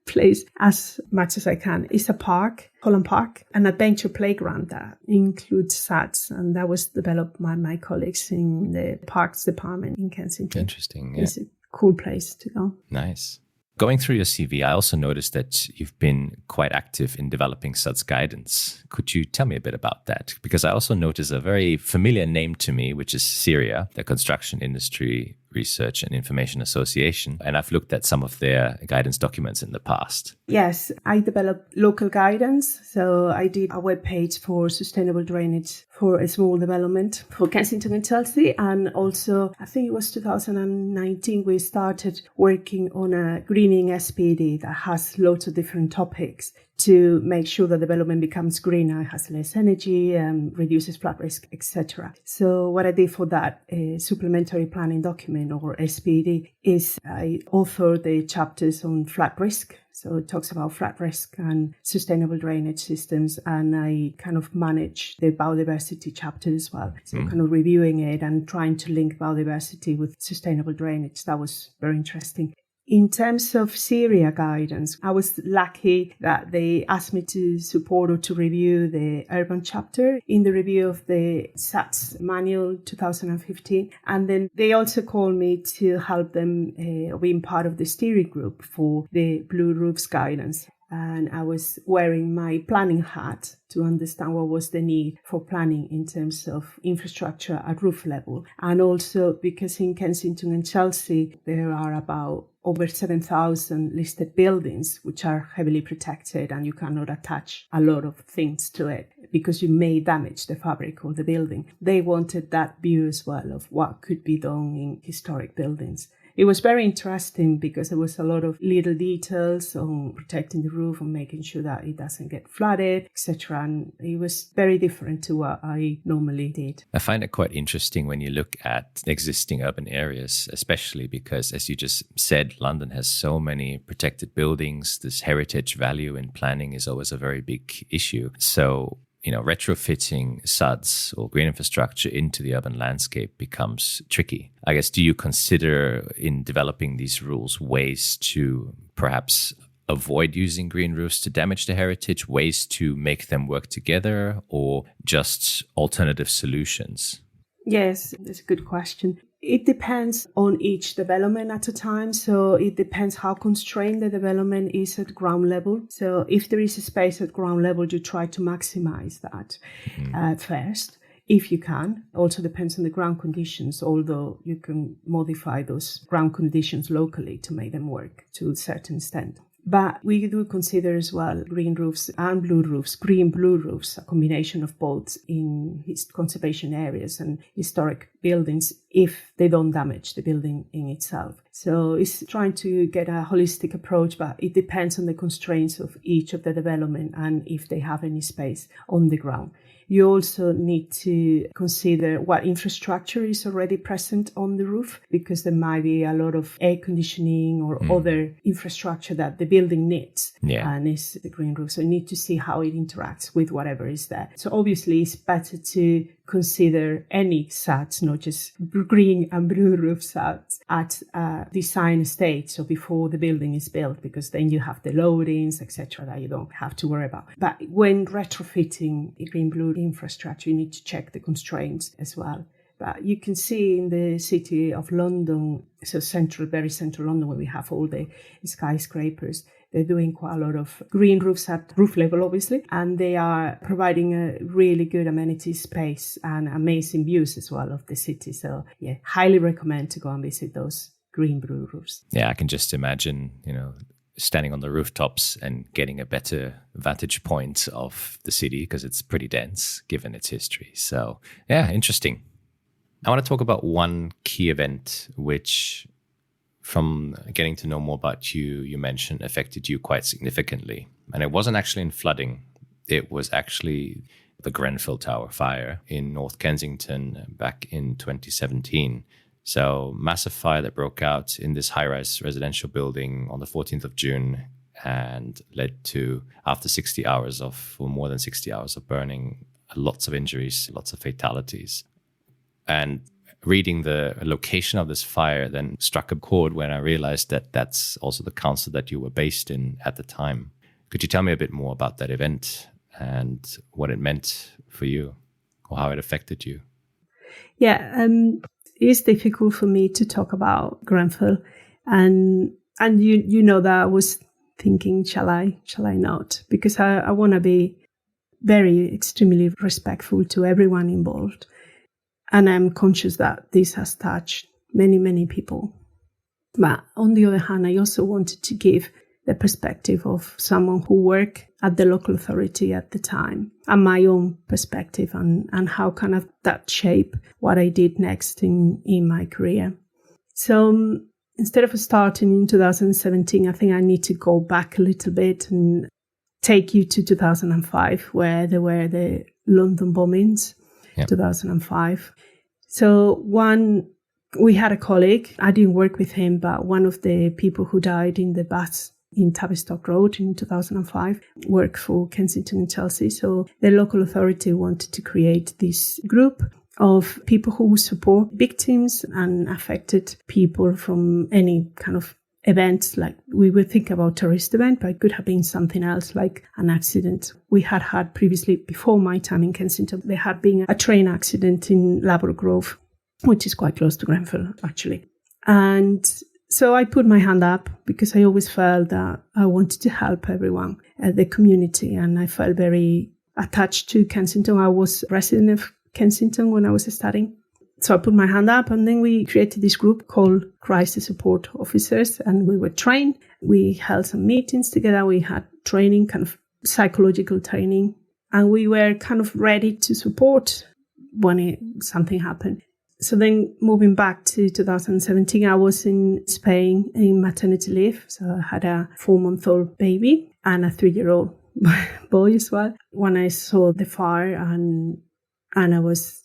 place as much as I can. It's a park, Holland Park, an adventure playground that includes SuDS, and that was developed by my colleagues in the Parks Department in Kensington. Interesting. Yeah. It's a cool place to go. Nice. Going through your CV, I also noticed that you've been quite active in developing SuDS guidance. Could you tell me a bit about that? Because I also noticed a very familiar name to me, which is Syria, the construction industry Research and Information Association, and I've looked at some of their guidance documents in the past. Yes, I developed local guidance. So I did a webpage for sustainable drainage for a small development for Kensington and Chelsea. And also, I think it was 2019, we started working on a greening SPD that has lots of different topics to make sure the development becomes greener, has less energy, reduces flood risk, etc. So what I did for that supplementary planning document, or SPD, is I authored the chapters on flood risk. So it talks about flood risk and sustainable drainage systems, and I kind of manage the biodiversity chapter as well. So kind of reviewing it and trying to link biodiversity with sustainable drainage. That was very interesting. In terms of Syria guidance, I was lucky that they asked me to support or to review the urban chapter in the review of the SuDS manual 2015. And then they also called me to help them being part of the steering group for the Blue Roofs guidance. And I was wearing my planning hat to understand what was the need for planning in terms of infrastructure at roof level. And also because in Kensington and Chelsea, there are about over 7,000 listed buildings, which are heavily protected, and you cannot attach a lot of things to it because you may damage the fabric of the building. They wanted that view as well of what could be done in historic buildings. It was very interesting because there was a lot of little details on protecting the roof and making sure that it doesn't get flooded, etc. And it was very different to what I normally did. I find it quite interesting when you look at existing urban areas, especially because, as you just said, London has so many protected buildings. This heritage value in planning is always a very big issue. So retrofitting SuDS or green infrastructure into the urban landscape becomes tricky. I guess, do you consider in developing these rules ways to perhaps avoid using green roofs to damage the heritage, ways to make them work together, or just alternative solutions? Yes, that's a good question. It depends on each development at a time. So it depends how constrained the development is at ground level. So if there is a space at ground level, you try to maximize that first, if you can. Also depends on the ground conditions, although you can modify those ground conditions locally to make them work to a certain extent. But we do consider as well green roofs and blue roofs, green-blue roofs, a combination of both in conservation areas and historic buildings if they don't damage the building in itself. So it's trying to get a holistic approach, but it depends on the constraints of each of the development and if they have any space on the ground. You also need to consider what infrastructure is already present on the roof, because there might be a lot of air conditioning or other infrastructure that the building needs. And it's the green roof. So you need to see how it interacts with whatever is there. So obviously it's better to consider any SuDS, not just green and blue roof SuDS, at design stage, so before the building is built, because then you have the loadings, etc., that you don't have to worry about. But when retrofitting green-blue infrastructure, you need to check the constraints as well. But you can see in the city of London, so very central London, where we have all the skyscrapers, they're doing quite a lot of green roofs at roof level, obviously, and they are providing a really good amenity space and amazing views as well of the city. So, yeah, highly recommend to go and visit those green-blue roofs. Yeah, I can just imagine, standing on the rooftops and getting a better vantage point of the city because it's pretty dense given its history. So, yeah, interesting. I want to talk about one key event which, from getting to know more about you mentioned affected you quite significantly. And it wasn't actually in flooding. It was actually the Grenfell Tower fire in North Kensington back in 2017. So massive fire that broke out in this high-rise residential building on the 14th of June and led to, after more than 60 hours of burning, lots of injuries, lots of fatalities. And reading the location of this fire then struck a chord when I realized that that's also the council that you were based in at the time. Could you tell me a bit more about that event and what it meant for you or how it affected you? Yeah, it's difficult for me to talk about Grenfell. And you know that I was thinking, shall I not? Because I want to be extremely respectful to everyone involved. And I'm conscious that this has touched many, many people. But on the other hand, I also wanted to give the perspective of someone who worked at the local authority at the time, and my own perspective and how kind of that shaped what I did next in my career. So instead of starting in 2017, I think I need to go back a little bit and take you to 2005, where there were the London bombings, 2005. So we had a colleague, I didn't work with him, but one of the people who died in the bus in Tavistock Road in 2005 worked for Kensington and Chelsea. So the local authority wanted to create this group of people who support victims and affected people from any kind of events. Like we would think about terrorist event, but it could have been something else like an accident. We had previously, before my time in Kensington, there had been a train accident in Labrador Grove, which is quite close to Grenfell, actually. And so I put my hand up because I always felt that I wanted to help everyone at the community, and I felt very attached to Kensington. I was a resident of Kensington when I was studying. So I put my hand up, and then we created this group called Crisis Support Officers, and we were trained. We held some meetings together. We had training, kind of psychological training, and we were kind of ready to support when something happened. So then moving back to 2017, I was in Spain in maternity leave. So I had a 4-month-old baby and a 3-year-old boy as well. When I saw the fire and I was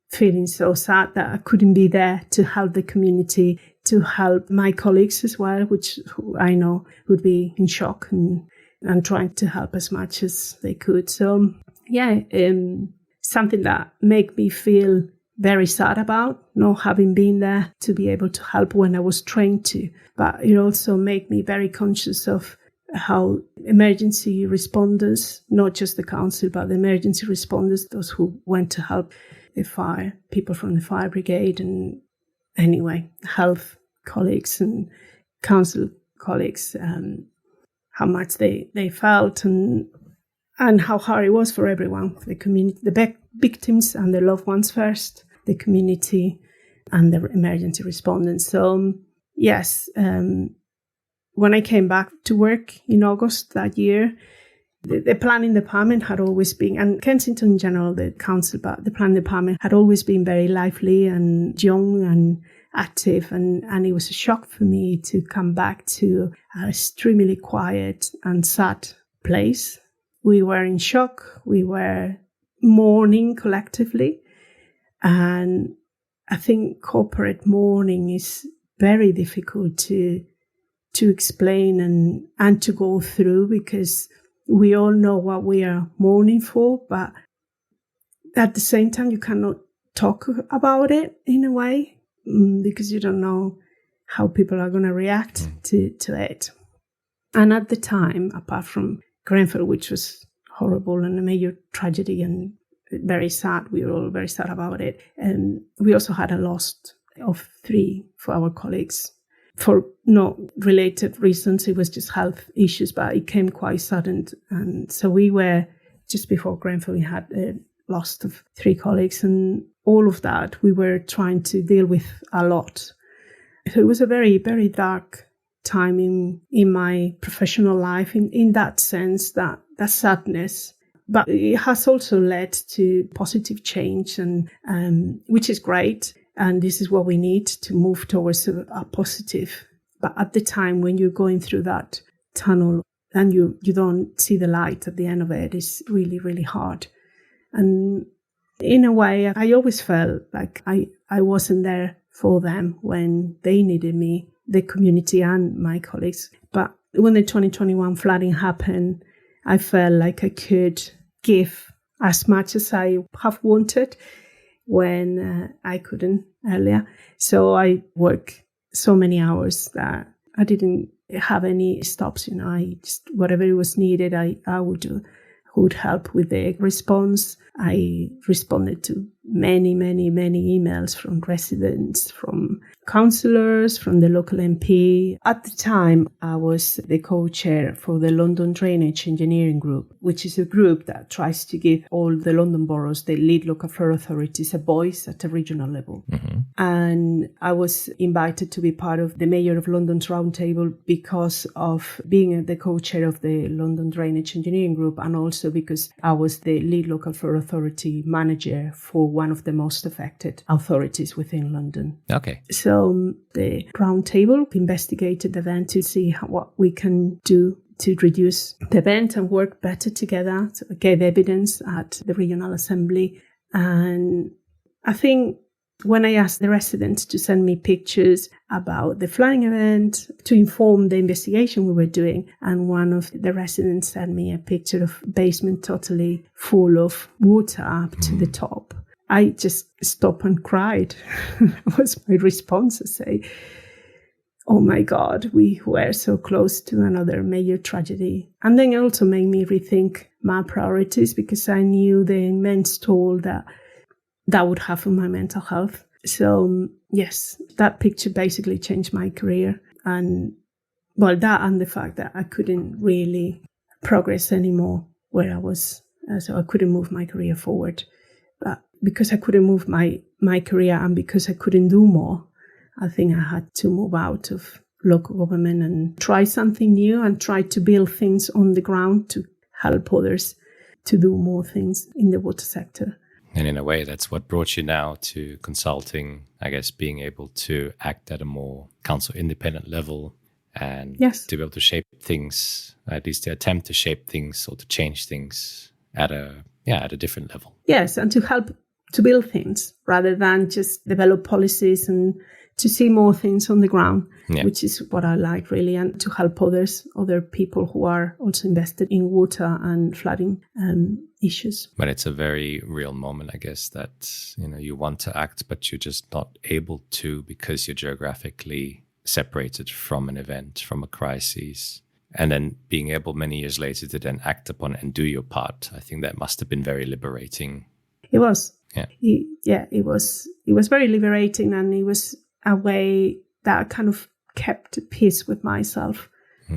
feeling so sad that I couldn't be there to help the community, to help my colleagues as well, which I know would be in shock and trying to help as much as they could. So something that made me feel very sad about not having been there to be able to help when I was trained to. But it also made me very conscious of how emergency responders, not just the council, but the emergency responders, those who went to help the fire, people from the fire brigade, and anyway, health colleagues and council colleagues, how much they felt and how hard it was for everyone, for the community, the victims and their loved ones first, the community and the emergency respondents. So, yes, when I came back to work in August that year, the planning department had always been, and Kensington in general, the council, but the planning department had always been very lively and young and active. And it was a shock for me to come back to an extremely quiet and sad place. We were in shock. We were mourning collectively. And I think corporate mourning is very difficult to explain and to go through, because we all know what we are mourning for, but at the same time, you cannot talk about it in a way because you don't know how people are going to react to it. And at the time, apart from Grenfell, which was horrible and a major tragedy and very sad, we were all very sad about it. And we also had a loss of 3 for our colleagues for not related reasons. It was just health issues, but it came quite sudden. And so we were, just before Grenfell, we had a loss of 3 colleagues, and all of that we were trying to deal with a lot. So it was a very, very dark time in my professional life in that sense, that sadness. But it has also led to positive change, and which is great. And this is what we need to move towards a positive. But at the time when you're going through that tunnel and you don't see the light at the end of it, it's really, really hard. And in a way, I always felt like I wasn't there for them when they needed me, the community and my colleagues. But when the 2021 flooding happened, I felt like I could give as much as I have wanted when I couldn't earlier. So I worked so many hours that I didn't have any stops. I just, whatever was needed, I would do. I would help with the response. I responded to many emails from residents, from councillors, from the local MP. At the time, I was the co-chair for the London Drainage Engineering Group, which is a group that tries to give all the London boroughs, the lead local authorities, a voice at a regional level. Mm-hmm. And I was invited to be part of the Mayor of London's roundtable because of being the co-chair of the London Drainage Engineering Group, and also because I was the lead local authority manager for one of the most affected authorities within London. Okay. So the roundtable investigated the event to see what we can do to reduce the event and work better together. So I gave evidence at the regional assembly. And I think when I asked the residents to send me pictures about the flooding event to inform the investigation we were doing, and one of the residents sent me a picture of basement totally full of water up to the top, I just stopped and cried. That was my response to say, oh my God, we were so close to another major tragedy. And then it also made me rethink my priorities, because I knew the immense toll that would have on my mental health. So yes, that picture basically changed my career. And well, that and the fact that I couldn't really progress anymore where I was. So I couldn't move my career forward. But because I couldn't move my career and because I couldn't do more, I think I had to move out of local government and try something new and try to build things on the ground to help others to do more things in the water sector. And in a way, that's what brought you now to consulting, I guess, being able to act at a more council independent level and to be able to shape things, at least to attempt to shape things or to change things at a different level. Yes, and to help to build things rather than just develop policies, and to see more things on the ground, which is what I like really, and to help other people who are also invested in water and flooding issues. But it's a very real moment, I guess, that you want to act, but you're just not able to because you're geographically separated from an event, from a crisis. And then being able many years later to then act upon it and do your part, I think that must have been very liberating. It was. Yeah. It was very liberating, and it was a way that I kind of kept peace with myself.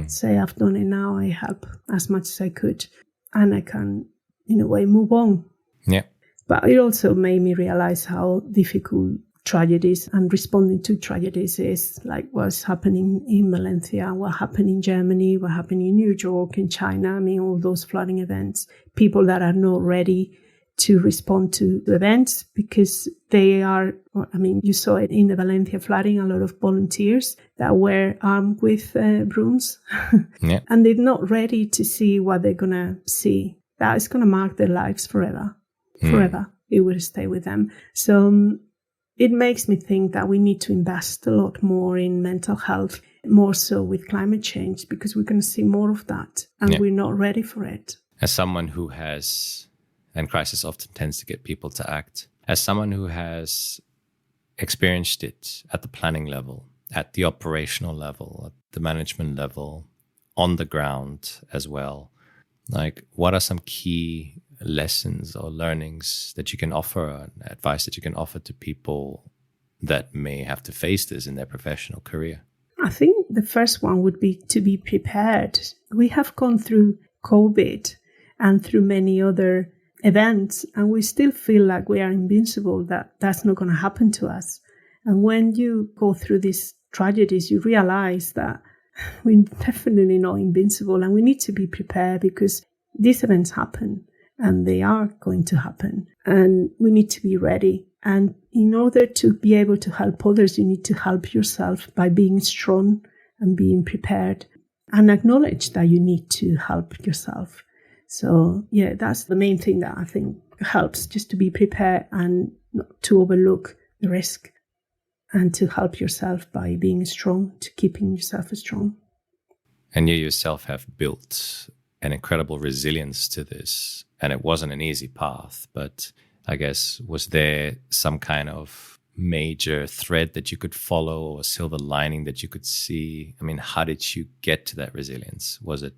Say, I've done it now, I help as much as I could, and I can, in a way, move on. Yeah. But it also made me realize how difficult tragedies and responding to tragedies is, like what's happening in Valencia, what happened in Germany, what happened in New York, in China. I mean, all those flooding events, people that are not ready to respond to the events because they are, I mean, you saw it in the Valencia flooding, a lot of volunteers that were armed with brooms and they're not ready to see what they're going to see. That is going to mark their lives forever. Forever. It will stay with them. So it makes me think that we need to invest a lot more in mental health, more so with climate change, because we're going to see more of that and we're not ready for it. As someone who has, and crisis often tends to get people to act, as someone who has experienced it at the planning level, at the operational level, at the management level, on the ground as well, like what are some key lessons or learnings that you can offer, advice that you can offer to people that may have to face this in their professional career? I think the first one would be to be prepared. We have gone through COVID and through many other events, and we still feel like we are invincible, that's not going to happen to us. And when you go through these tragedies, you realize that we're definitely not invincible, and we need to be prepared because these events happen. And they are going to happen. And we need to be ready. And in order to be able to help others, you need to help yourself by being strong and being prepared. And acknowledge that you need to help yourself. So, that's the main thing that I think helps, just to be prepared and not to overlook the risk. And to help yourself by being strong, to keeping yourself strong. And you yourself have built an incredible resilience to this. And it wasn't an easy path, but I guess, was there some kind of major thread that you could follow or silver lining that you could see? I mean, how did you get to that resilience? Was it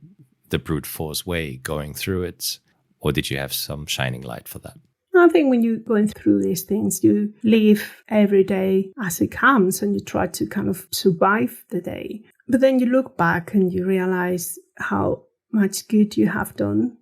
the brute force way going through it? Or did you have some shining light for that? I think when you're going through these things, you live every day as it comes and you try to kind of survive the day. But then you look back and you realize how much good you have done.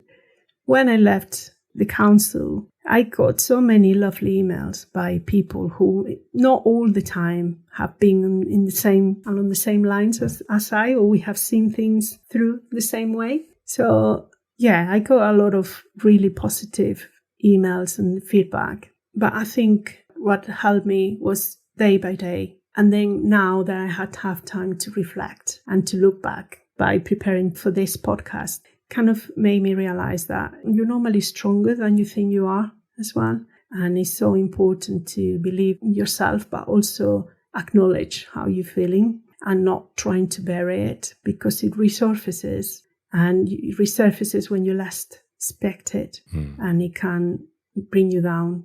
When I left the council, I got so many lovely emails by people who not all the time have been on the same lines as I, or we have seen things through the same way. So yeah, I got a lot of really positive emails and feedback. But I think what helped me was day by day. And then now that I had to have time to reflect and to look back by preparing for this podcast, kind of made me realize that you're normally stronger than you think you are as well. And it's so important to believe in yourself, but also acknowledge how you're feeling and not trying to bury it, because it resurfaces, and it resurfaces when you least expect it. And it can bring you down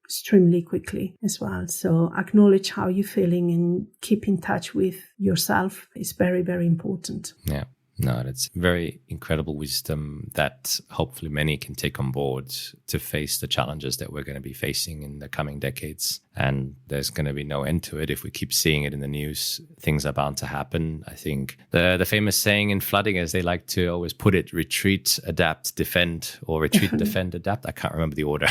extremely quickly as well. So acknowledge how you're feeling and keep in touch with yourself is very, very important. Yeah. No, that's very incredible wisdom that hopefully many can take on board to face the challenges that we're going to be facing in the coming decades. And there's going to be no end to it. If we keep seeing it in the news, things are bound to happen. I think the famous saying in flooding, as they like to always put it, retreat, adapt, defend, or retreat, defend, adapt. I can't remember the order.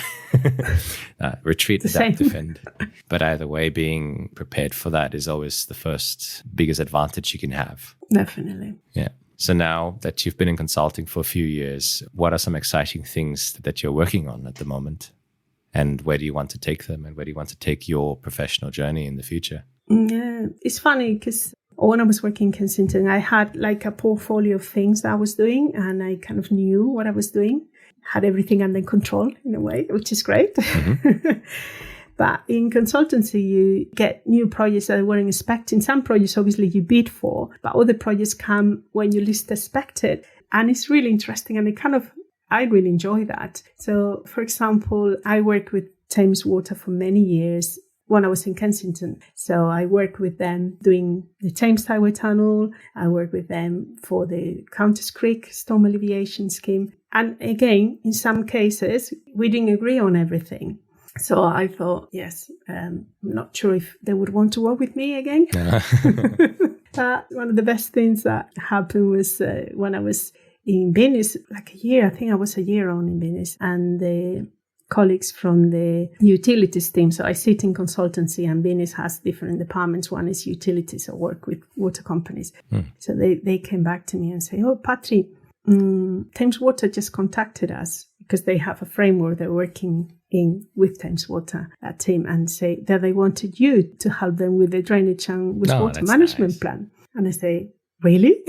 Retreat, adapt, defend. But either way, being prepared for that is always the first biggest advantage you can have. Definitely. Yeah. So now that you've been in consulting for a few years, what are some exciting things that you're working on at the moment? And where do you want to take them? And where do you want to take your professional journey in the future? Yeah, it's funny because when I was working in Kensington, I had like a portfolio of things that I was doing, and I kind of knew what I was doing, had everything under control in a way, which is great. Mm-hmm. But in consultancy, you get new projects that you weren't expecting. Some projects, obviously, you bid for, but other projects come when you least expect it. And it's really interesting. And I really enjoy that. So, for example, I worked with Thames Water for many years when I was in Kensington. So I worked with them doing the Thames Tideway Tunnel. I worked with them for the Countess Creek Storm Alleviation Scheme. And again, in some cases, we didn't agree on everything. So I thought, yes, I'm not sure if they would want to work with me again. One of the best things that happened was when I was in Binnies, like a year. I think I was a year on in Binnies, and the colleagues from the utilities team. So I sit in consultancy, and Binnies has different departments. One is utilities, I work with water companies. So they came back to me and say, oh, Patri, Thames Water just contacted us because they have a framework they're working in with Thames Water, that team, and say that they wanted you to help them with the drainage and water management plan. And I say, really?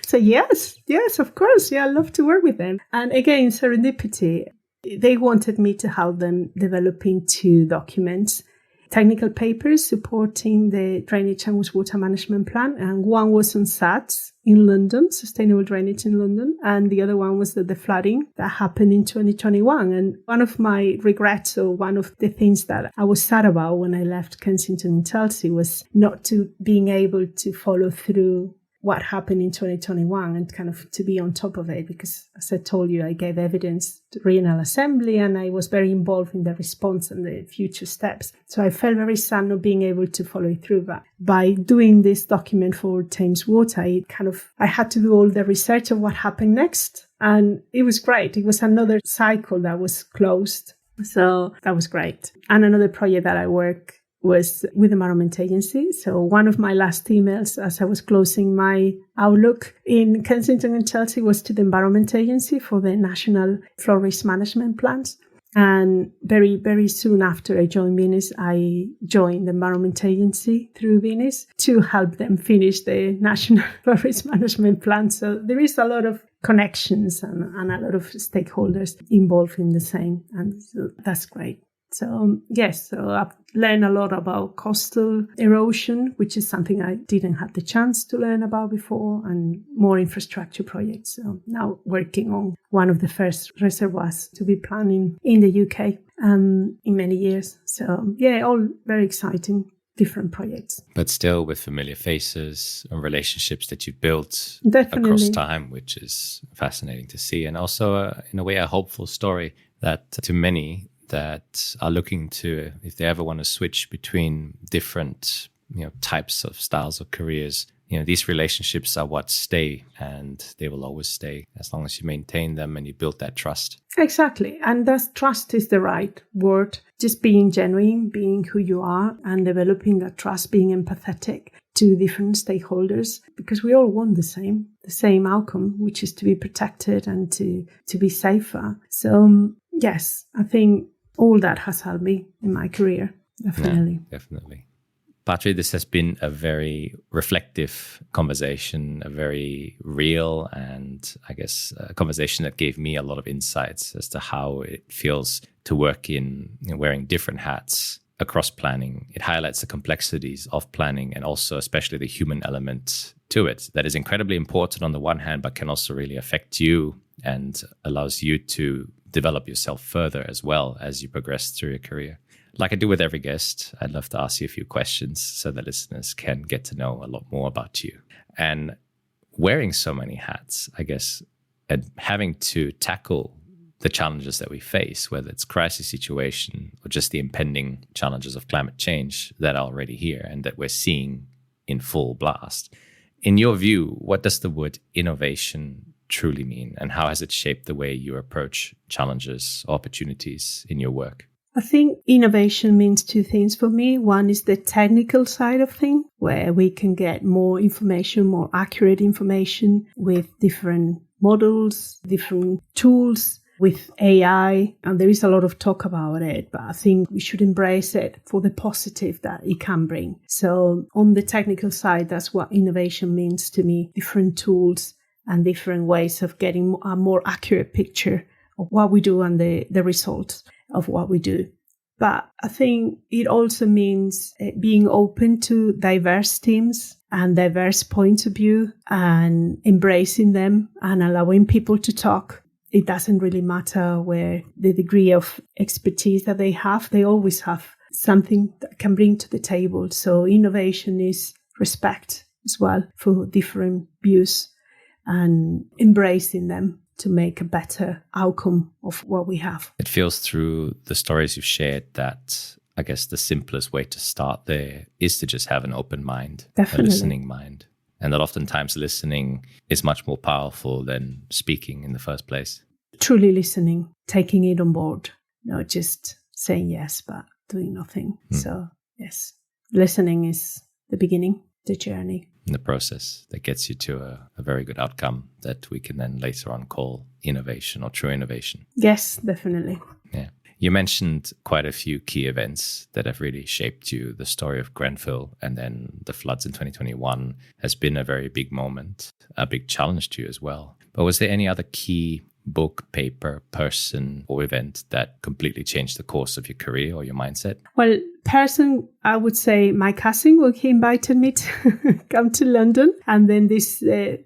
So yes, of course. Yeah, I love to work with them. And again, serendipity. They wanted me to help them developing 2 documents, technical papers supporting the drainage and wastewater management plan. And one was on SuDS in London, sustainable drainage in London. And the other one was the flooding that happened in 2021. And one of my regrets, or one of the things that I was sad about when I left Kensington and Chelsea, was not to being able to follow through what happened in 2021 and kind of to be on top of it, because as I told you, I gave evidence to Regional Assembly and I was very involved in the response and the future steps. So I felt very sad not being able to follow it through. But by doing this document for Thames Water, I had to do all the research of what happened next. And it was great. It was another cycle that was closed. So that was great. And another project that I work was with the Environment Agency. So one of my last emails as I was closing my Outlook in Kensington and Chelsea was to the Environment Agency for the National Flood Risk Management Plans. And very, very soon after I joined Binnies, I joined the Environment Agency through Binnies to help them finish the National Flood Risk Management Plan. So there is a lot of connections and a lot of stakeholders involved in the same. And so that's great. So, yes, so I've learned a lot about coastal erosion, which is something I didn't have the chance to learn about before, and more infrastructure projects. So now working on one of the first reservoirs to be planned in the UK in many years. So, yeah, all very exciting. different projects. But still with familiar faces and relationships that you've built Definitely. across time, which is fascinating to see. And also, in a way, a hopeful story that to many that are looking to, if they ever want to switch between different types of styles of careers, these relationships are what stay, and they will always stay as long as you maintain them and you build that trust. Exactly. And that trust is the right word. Just being genuine, being who you are, and developing that trust, being empathetic to different stakeholders, because we all want the same outcome, which is to be protected and to be safer. So yes, I think all that has helped me in my career. Definitely. Yeah, definitely. Patri, this has been a very reflective conversation, a very real and I guess a conversation that gave me a lot of insights as to how it feels to work in wearing different hats across planning. It highlights the complexities of planning and also especially the human element to it that is incredibly important on the one hand, but can also really affect you and allows you to develop yourself further as well as you progress through your career. Like I do with every guest, I'd love to ask you a few questions so that listeners can get to know a lot more about you. And wearing so many hats, I guess, and having to tackle the challenges that we face, whether it's crisis situation or just the impending challenges of climate change that are already here and that we're seeing in full blast. In your view, what does the word innovation truly mean, and how has it shaped the way you approach challenges, opportunities in your work? I think innovation means two things for me. One is the technical side of things, where we can get more information, more accurate information with different models, different tools, with AI. And there is a lot of talk about it, but I think we should embrace it for the positive that it can bring. So on the technical side, that's what innovation means to me, different tools and different ways of getting a more accurate picture of what we do and the results of what we do. But I think it also means being open to diverse teams and diverse points of view and embracing them and allowing people to talk. It doesn't really matter where the degree of expertise that they always have something that can bring to the table. So innovation is respect as well for different views and embracing them to make a better outcome of what we have. It feels through the stories you've shared that I guess the simplest way to start there is to just have an open mind, Definitely. A listening mind. And that oftentimes listening is much more powerful than speaking in the first place. Truly listening, taking it on board, not just saying yes, but doing nothing. So yes, listening is the beginning, the journey. In the process that gets you to a very good outcome that we can then later on call innovation or true innovation. Yes, definitely. Yeah. You mentioned quite a few key events that have really shaped you. The story of Grenfell and then the floods in 2021 has been a very big moment, a big challenge to you as well. But was there any other key book, paper, person or event that completely changed the course of your career or your mindset? Well, person, I would say my cousin, who he invited me to come to London. And then this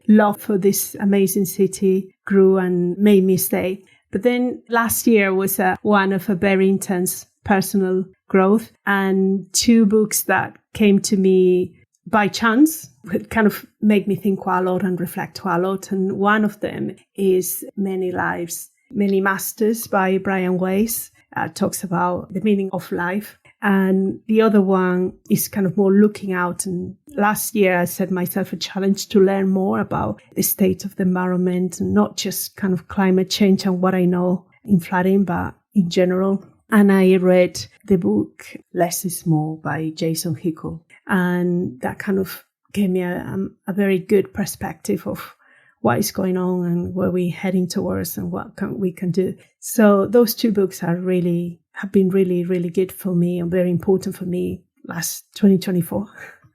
love for this amazing city grew and made me stay. But then last year was one of a very intense personal growth, and two books that came to me by chance. It kind of made me think quite a lot and reflect quite a lot. And one of them is Many Lives, Many Masters by Brian Weiss. Talks about the meaning of life. And the other one is kind of more looking out. And last year I set myself a challenge to learn more about the state of the environment, and not just kind of climate change and what I know in flooding, but in general. And I read the book Less is More by Jason Hickel. And that kind of gave me a very good perspective of what is going on and where we're heading towards and what we can do. So those two books have been really, really good for me and very important for me last 2024.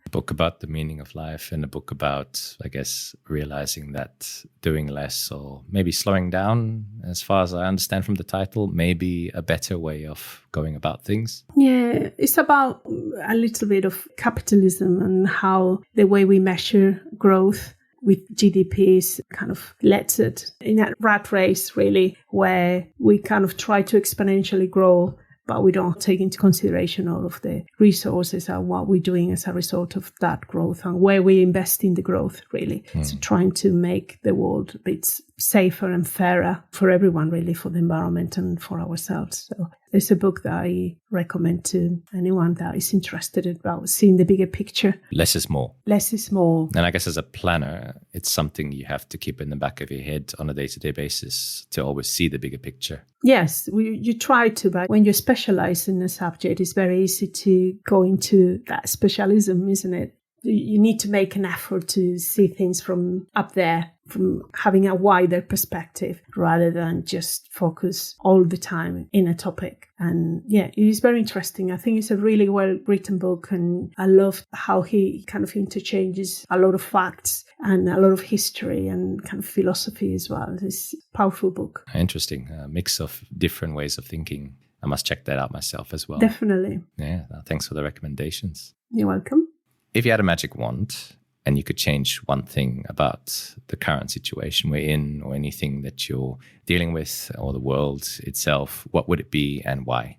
A book about the meaning of life and a book about, I guess, realizing that doing less or maybe slowing down, as far as I understand from the title, may be a better way of going about things. Yeah, it's about a little bit of capitalism and how the way we measure growth with GDP is kind of lets it in a rat race, really, where we kind of try to exponentially grow but we don't take into consideration all of the resources and what we're doing as a result of that growth and where we invest in the growth, really. So trying to make the world a bit safer and fairer for everyone, really, for the environment and for ourselves. So it's a book that I recommend to anyone that is interested about seeing the bigger picture. Less is more. Less is more. And I guess as a planner, it's something you have to keep in the back of your head on a day-to-day basis to always see the bigger picture. Yes, you try to, but when you specialize in a subject, it's very easy to go into that specialism, isn't it? You need to make an effort to see things from up there, from having a wider perspective rather than just focus all the time in a topic. And yeah, it is very interesting. I think it's a really well written book, and I love how he kind of interchanges a lot of facts and a lot of history and kind of philosophy as well. It's a powerful book. Interesting. A mix of different ways of thinking. I must check that out myself as well. Definitely. Yeah, thanks for the recommendations. You're welcome. If you had a magic wand and you could change one thing about the current situation we're in, or anything that you're dealing with, or the world itself, what would it be and why?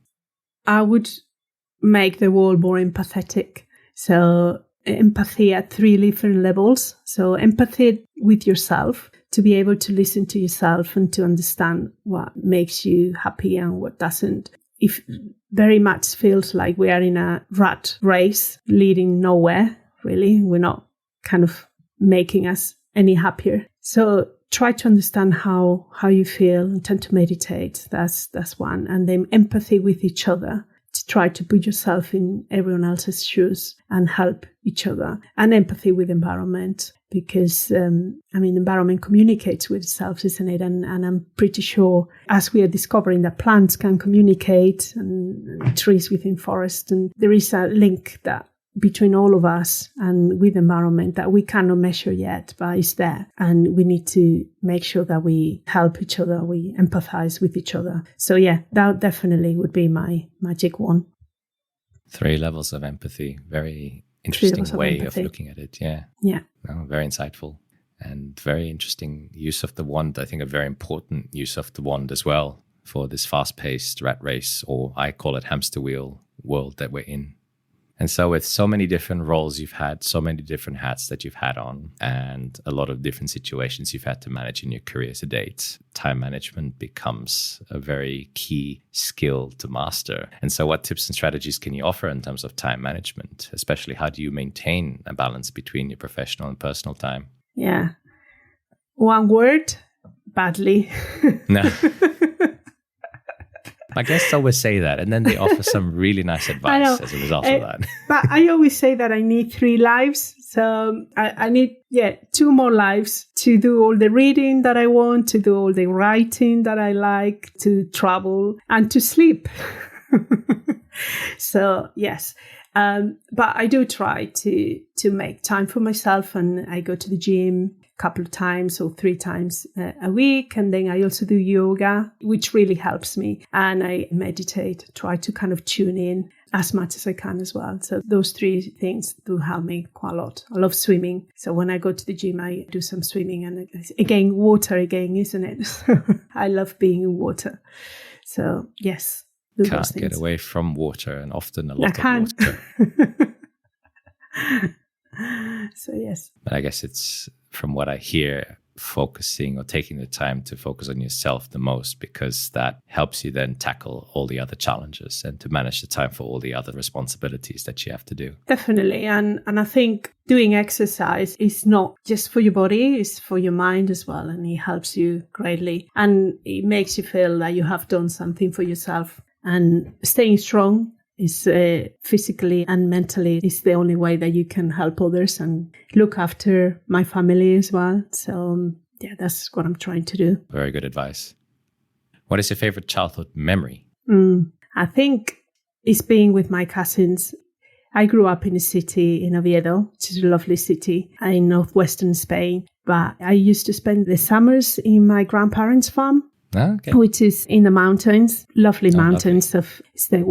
I would make the world more empathetic. So empathy at 3 different levels. So empathy with yourself, to be able to listen to yourself and to understand what makes you happy and what doesn't. If very much feels like we are in a rat race leading nowhere, really. We're not kind of making us any happier. So try to understand how you feel and tend to meditate. That's one. And then empathy with each other, to try to put yourself in everyone else's shoes and help each other. And empathy with environment, because, environment communicates with itself, isn't it? And I'm pretty sure, as we are discovering that plants can communicate and trees within forest, and there is a link that between all of us and with the environment that we cannot measure yet, but it's there. And we need to make sure that we help each other, we empathize with each other. So yeah, that definitely would be my magic wand. 3 levels of empathy. Very interesting way of looking at it. Yeah. Yeah. No, very insightful and very interesting use of the wand. I think a very important use of the wand as well for this fast-paced rat race, or I call it hamster wheel world that we're in. And so with so many different roles you've had, so many different hats that you've had on, and a lot of different situations you've had to manage in your career to date, time management becomes a very key skill to master. And so what tips and strategies can you offer in terms of time management? Especially, how do you maintain a balance between your professional and personal time? Yeah. One word, badly. No. My guests always say that, and then they offer some really nice advice as a result of that. But I always say that I need 3 lives. So I need, 2 more lives to do all the reading that I want, to do all the writing that I like, to travel and to sleep. So, yes. But I do try to make time for myself, and I go to the gym a couple of times or 3 times a week. And then I also do yoga, which really helps me. And I meditate, try to kind of tune in as much as I can as well. So those 3 things do help me quite a lot. I love swimming. So when I go to the gym, I do some swimming. And again, water again, isn't it? I love being in water. So yes. Can't get away from water, and often a lot of water. So yes. But I guess it's, from what I hear, focusing or taking the time to focus on yourself the most, because that helps you then tackle all the other challenges and to manage the time for all the other responsibilities that you have to do. Definitely. And I think doing exercise is not just for your body, it's for your mind as well. And it helps you greatly. And it makes you feel that you have done something for yourself. And staying strong is physically and mentally is the only way that you can help others and look after my family as well. So that's what I'm trying to do. Very good advice. What is your favorite childhood memory? I think it's being with my cousins. I grew up in a city in Oviedo, which is a lovely city in northwestern Spain. But I used to spend the summers in my grandparents' farm. Okay. Which is in the mountains, lovely mountains of it's the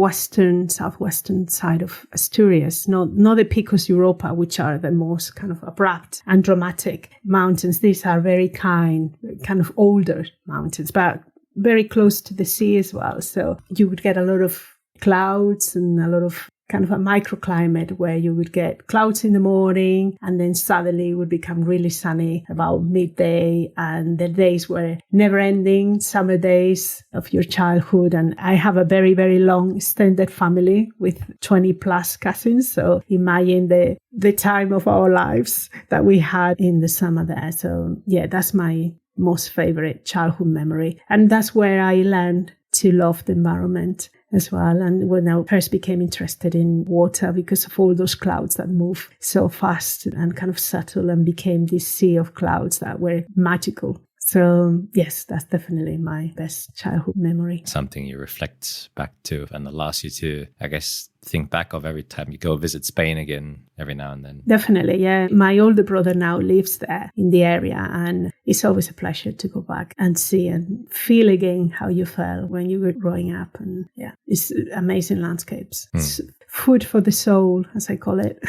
southwestern side of Asturias, not the Picos Europa, which are the most kind of abrupt and dramatic mountains. These are very kind of older mountains, but very close to the sea as well. So you would get a lot of clouds and a lot of kind of a microclimate where you would get clouds in the morning and then suddenly it would become really sunny about midday, and the days were never ending, summer days of your childhood. And I have a very, very long extended family with 20 plus cousins. So imagine the time of our lives that we had in the summer there. So yeah, that's my most favorite childhood memory. And that's where I learned to love the environment as well. And when I first became interested in water because of all those clouds that move so fast and kind of subtle and became this sea of clouds that were magical. So yes, that's definitely my best childhood memory. Something you reflect back to and allows you to, I guess, think back of every time you go visit Spain again every now and then. Definitely, yeah. My older brother now lives there in the area, and it's always a pleasure to go back and see and feel again how you felt when you were growing up. And yeah, it's amazing landscapes. It's food for the soul, as I call it.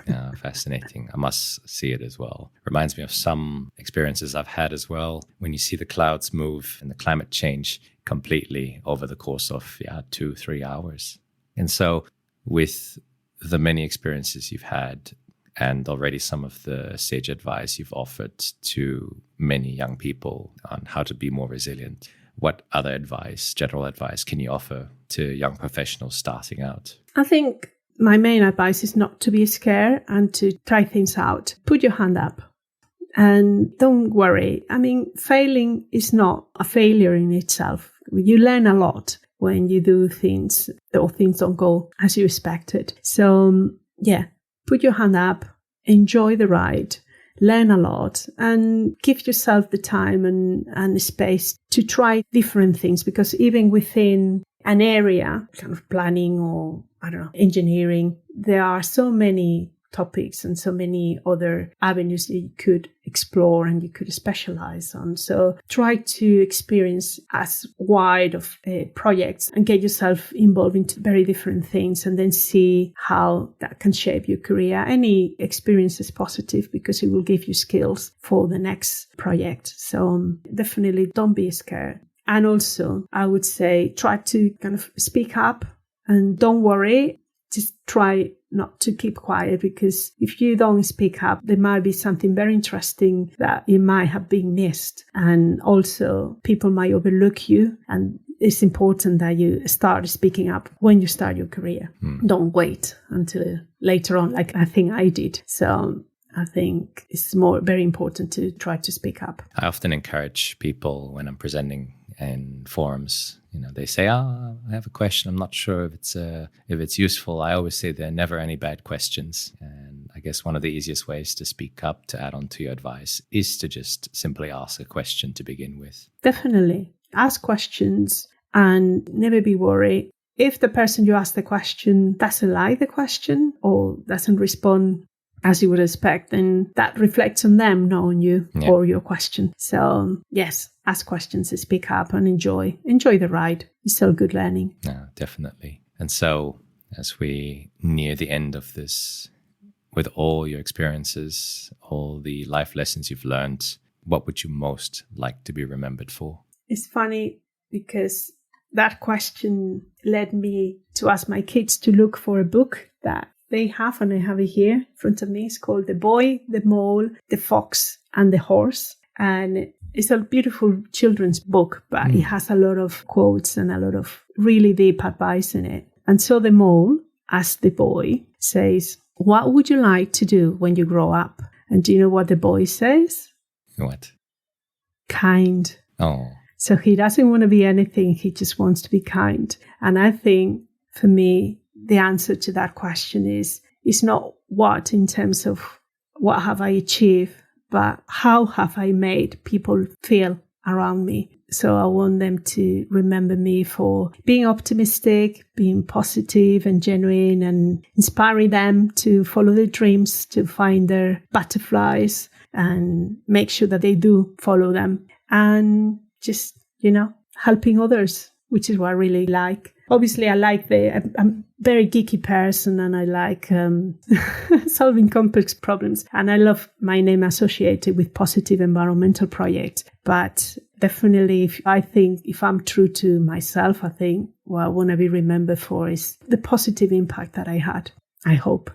Yeah, fascinating. I must see it as well. Reminds me of some experiences I've had as well. When you see the clouds move and the climate change completely over the course of 2-3 hours. And so with the many experiences you've had and already some of the sage advice you've offered to many young people on how to be more resilient, what other advice, general advice, can you offer to young professionals starting out? I think my main advice is not to be scared and to try things out. Put your hand up and don't worry. I mean, failing is not a failure in itself. You learn a lot when you do things or things don't go as you expected. So yeah, put your hand up, enjoy the ride, learn a lot, and give yourself the time and the space to try different things, because even within an area, kind of planning or, I don't know, engineering, there are so many topics and so many other avenues that you could explore and you could specialize on. So try to experience as wide of projects and get yourself involved into very different things, and then see how that can shape your career. Any experience is positive because it will give you skills for the next project. So definitely don't be scared. And also, I would say, try to kind of speak up and don't worry. Just try not to keep quiet, because if you don't speak up, there might be something very interesting that you might have been missed. And also, people might overlook you. And it's important that you start speaking up when you start your career. Don't wait until later on, like I think I did. So I think it's very important to try to speak up. I often encourage people when I'm presenting in forums, they say, I have a question. I'm not sure if it's useful. I always say there are never any bad questions. And I guess one of the easiest ways to speak up, to add on to your advice, is to just simply ask a question to begin with. Definitely. Ask questions and never be worried. If the person you ask the question doesn't like the question or doesn't respond as you would expect, then that reflects on them, not on you or your question. So yes, ask questions, speak up, and enjoy the ride. It's so good learning. Yeah, definitely. And so as we near the end of this, with all your experiences, all the life lessons you've learned, what would you most like to be remembered for? It's funny because that question led me to ask my kids to look for a book that they have, and I have it here in front of me. It's called The Boy, the Mole, the Fox, and the Horse. And it's a beautiful children's book, but it has a lot of quotes and a lot of really deep advice in it. And so the mole, as the boy, says, "What would you like to do when you grow up?" And do you know what the boy says? What? Kind. Oh. So he doesn't want to be anything. He just wants to be kind. And I think for me, the answer to that question is not what in terms of what have I achieved, but how have I made people feel around me. So I want them to remember me for being optimistic, being positive and genuine, and inspiring them to follow their dreams, to find their butterflies and make sure that they do follow them. And just, helping others, which is what I really like. Obviously, I'm a very geeky person, and I like solving complex problems. And I love my name associated with positive environmental projects. But definitely, if I'm true to myself, I think what I want to be remembered for is the positive impact that I had, I hope.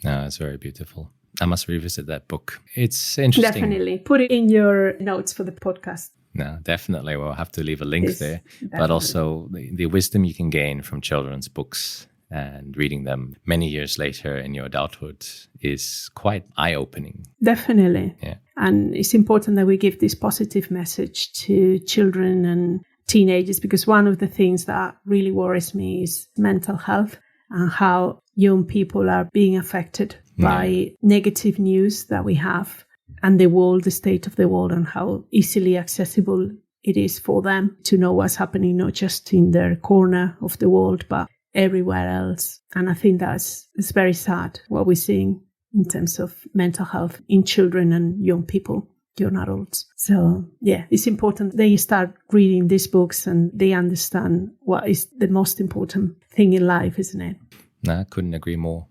No, it's very beautiful. I must revisit that book. It's interesting. Definitely. Put it in your notes for the podcast. No, definitely. We'll have to leave a link there. Definitely. But also the wisdom you can gain from children's books and reading them many years later in your adulthood is quite eye-opening. Definitely. Yeah. And it's important that we give this positive message to children and teenagers, because one of the things that really worries me is mental health and how young people are being affected by negative news that we have, and the world, the state of the world, and how easily accessible it is for them to know what's happening, not just in their corner of the world, but everywhere else. And I think it's very sad what we're seeing in terms of mental health in children and young people, young adults. So yeah, it's important they start reading these books and they understand what is the most important thing in life, isn't it? No, I couldn't agree more.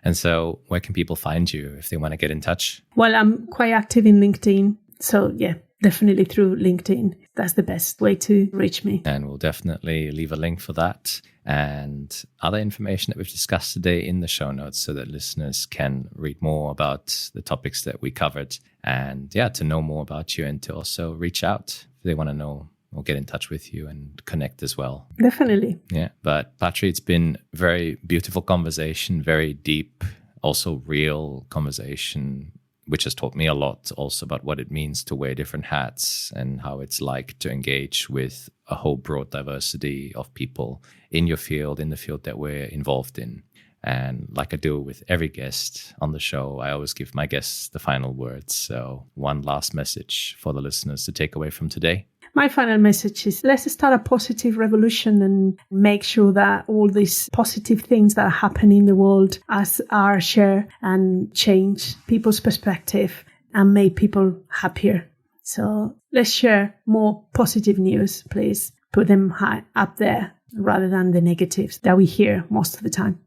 And so where can people find you if they want to get in touch? Well, I'm quite active in LinkedIn. So yeah, definitely through LinkedIn. That's the best way to reach me. And we'll definitely leave a link for that and other information that we've discussed today in the show notes so that listeners can read more about the topics that we covered and to know more about you and to also reach out if they want to know or get in touch with you and connect as well. Definitely. Yeah. But Patri, it's been a very beautiful conversation, very deep, also real conversation, which has taught me a lot also about what it means to wear different hats and how it's like to engage with a whole broad diversity of people in your field, in the field that we're involved in. And like I do with every guest on the show, I always give my guests the final words. So one last message for the listeners to take away from today. My final message is let's start a positive revolution and make sure that all these positive things that happen in the world as our share and change people's perspective and make people happier. So let's share more positive news, please. Put them high up there rather than the negatives that we hear most of the time.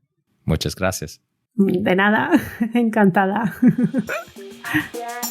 Muchas gracias. De nada. Encantada.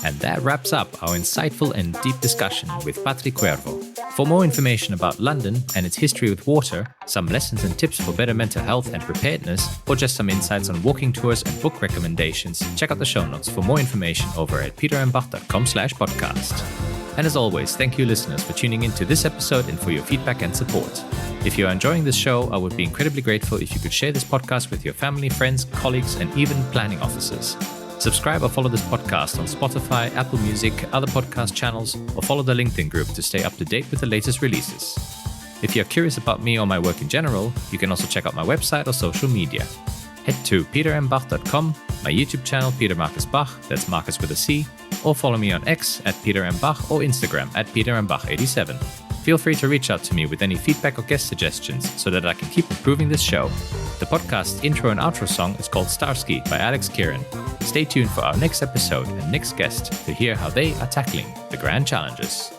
And that wraps up our insightful and deep discussion with Patricia Cuervo. For more information about London and its history with water, some lessons and tips for better mental health and preparedness, or just some insights on walking tours and book recommendations, check out the show notes for more information over at peterandbach.com/podcast. And as always, thank you listeners for tuning in to this episode and for your feedback and support. If you are enjoying this show, I would be incredibly grateful if you could share this podcast with your family, friends, colleagues, and even planning officers. Subscribe or follow this podcast on Spotify, Apple Music, other podcast channels, or follow the LinkedIn group to stay up to date with the latest releases. If you're curious about me or my work in general, you can also check out my website or social media. Head to petermbach.com, my YouTube channel Peter Marcus Bach, that's Marcus with a C, or follow me on X at petermbach or Instagram at petermbach87. Feel free to reach out to me with any feedback or guest suggestions so that I can keep improving this show. The podcast's intro and outro song is called Starsky by Alex Kieran. Stay tuned for our next episode and next guest to hear how they are tackling the grand challenges.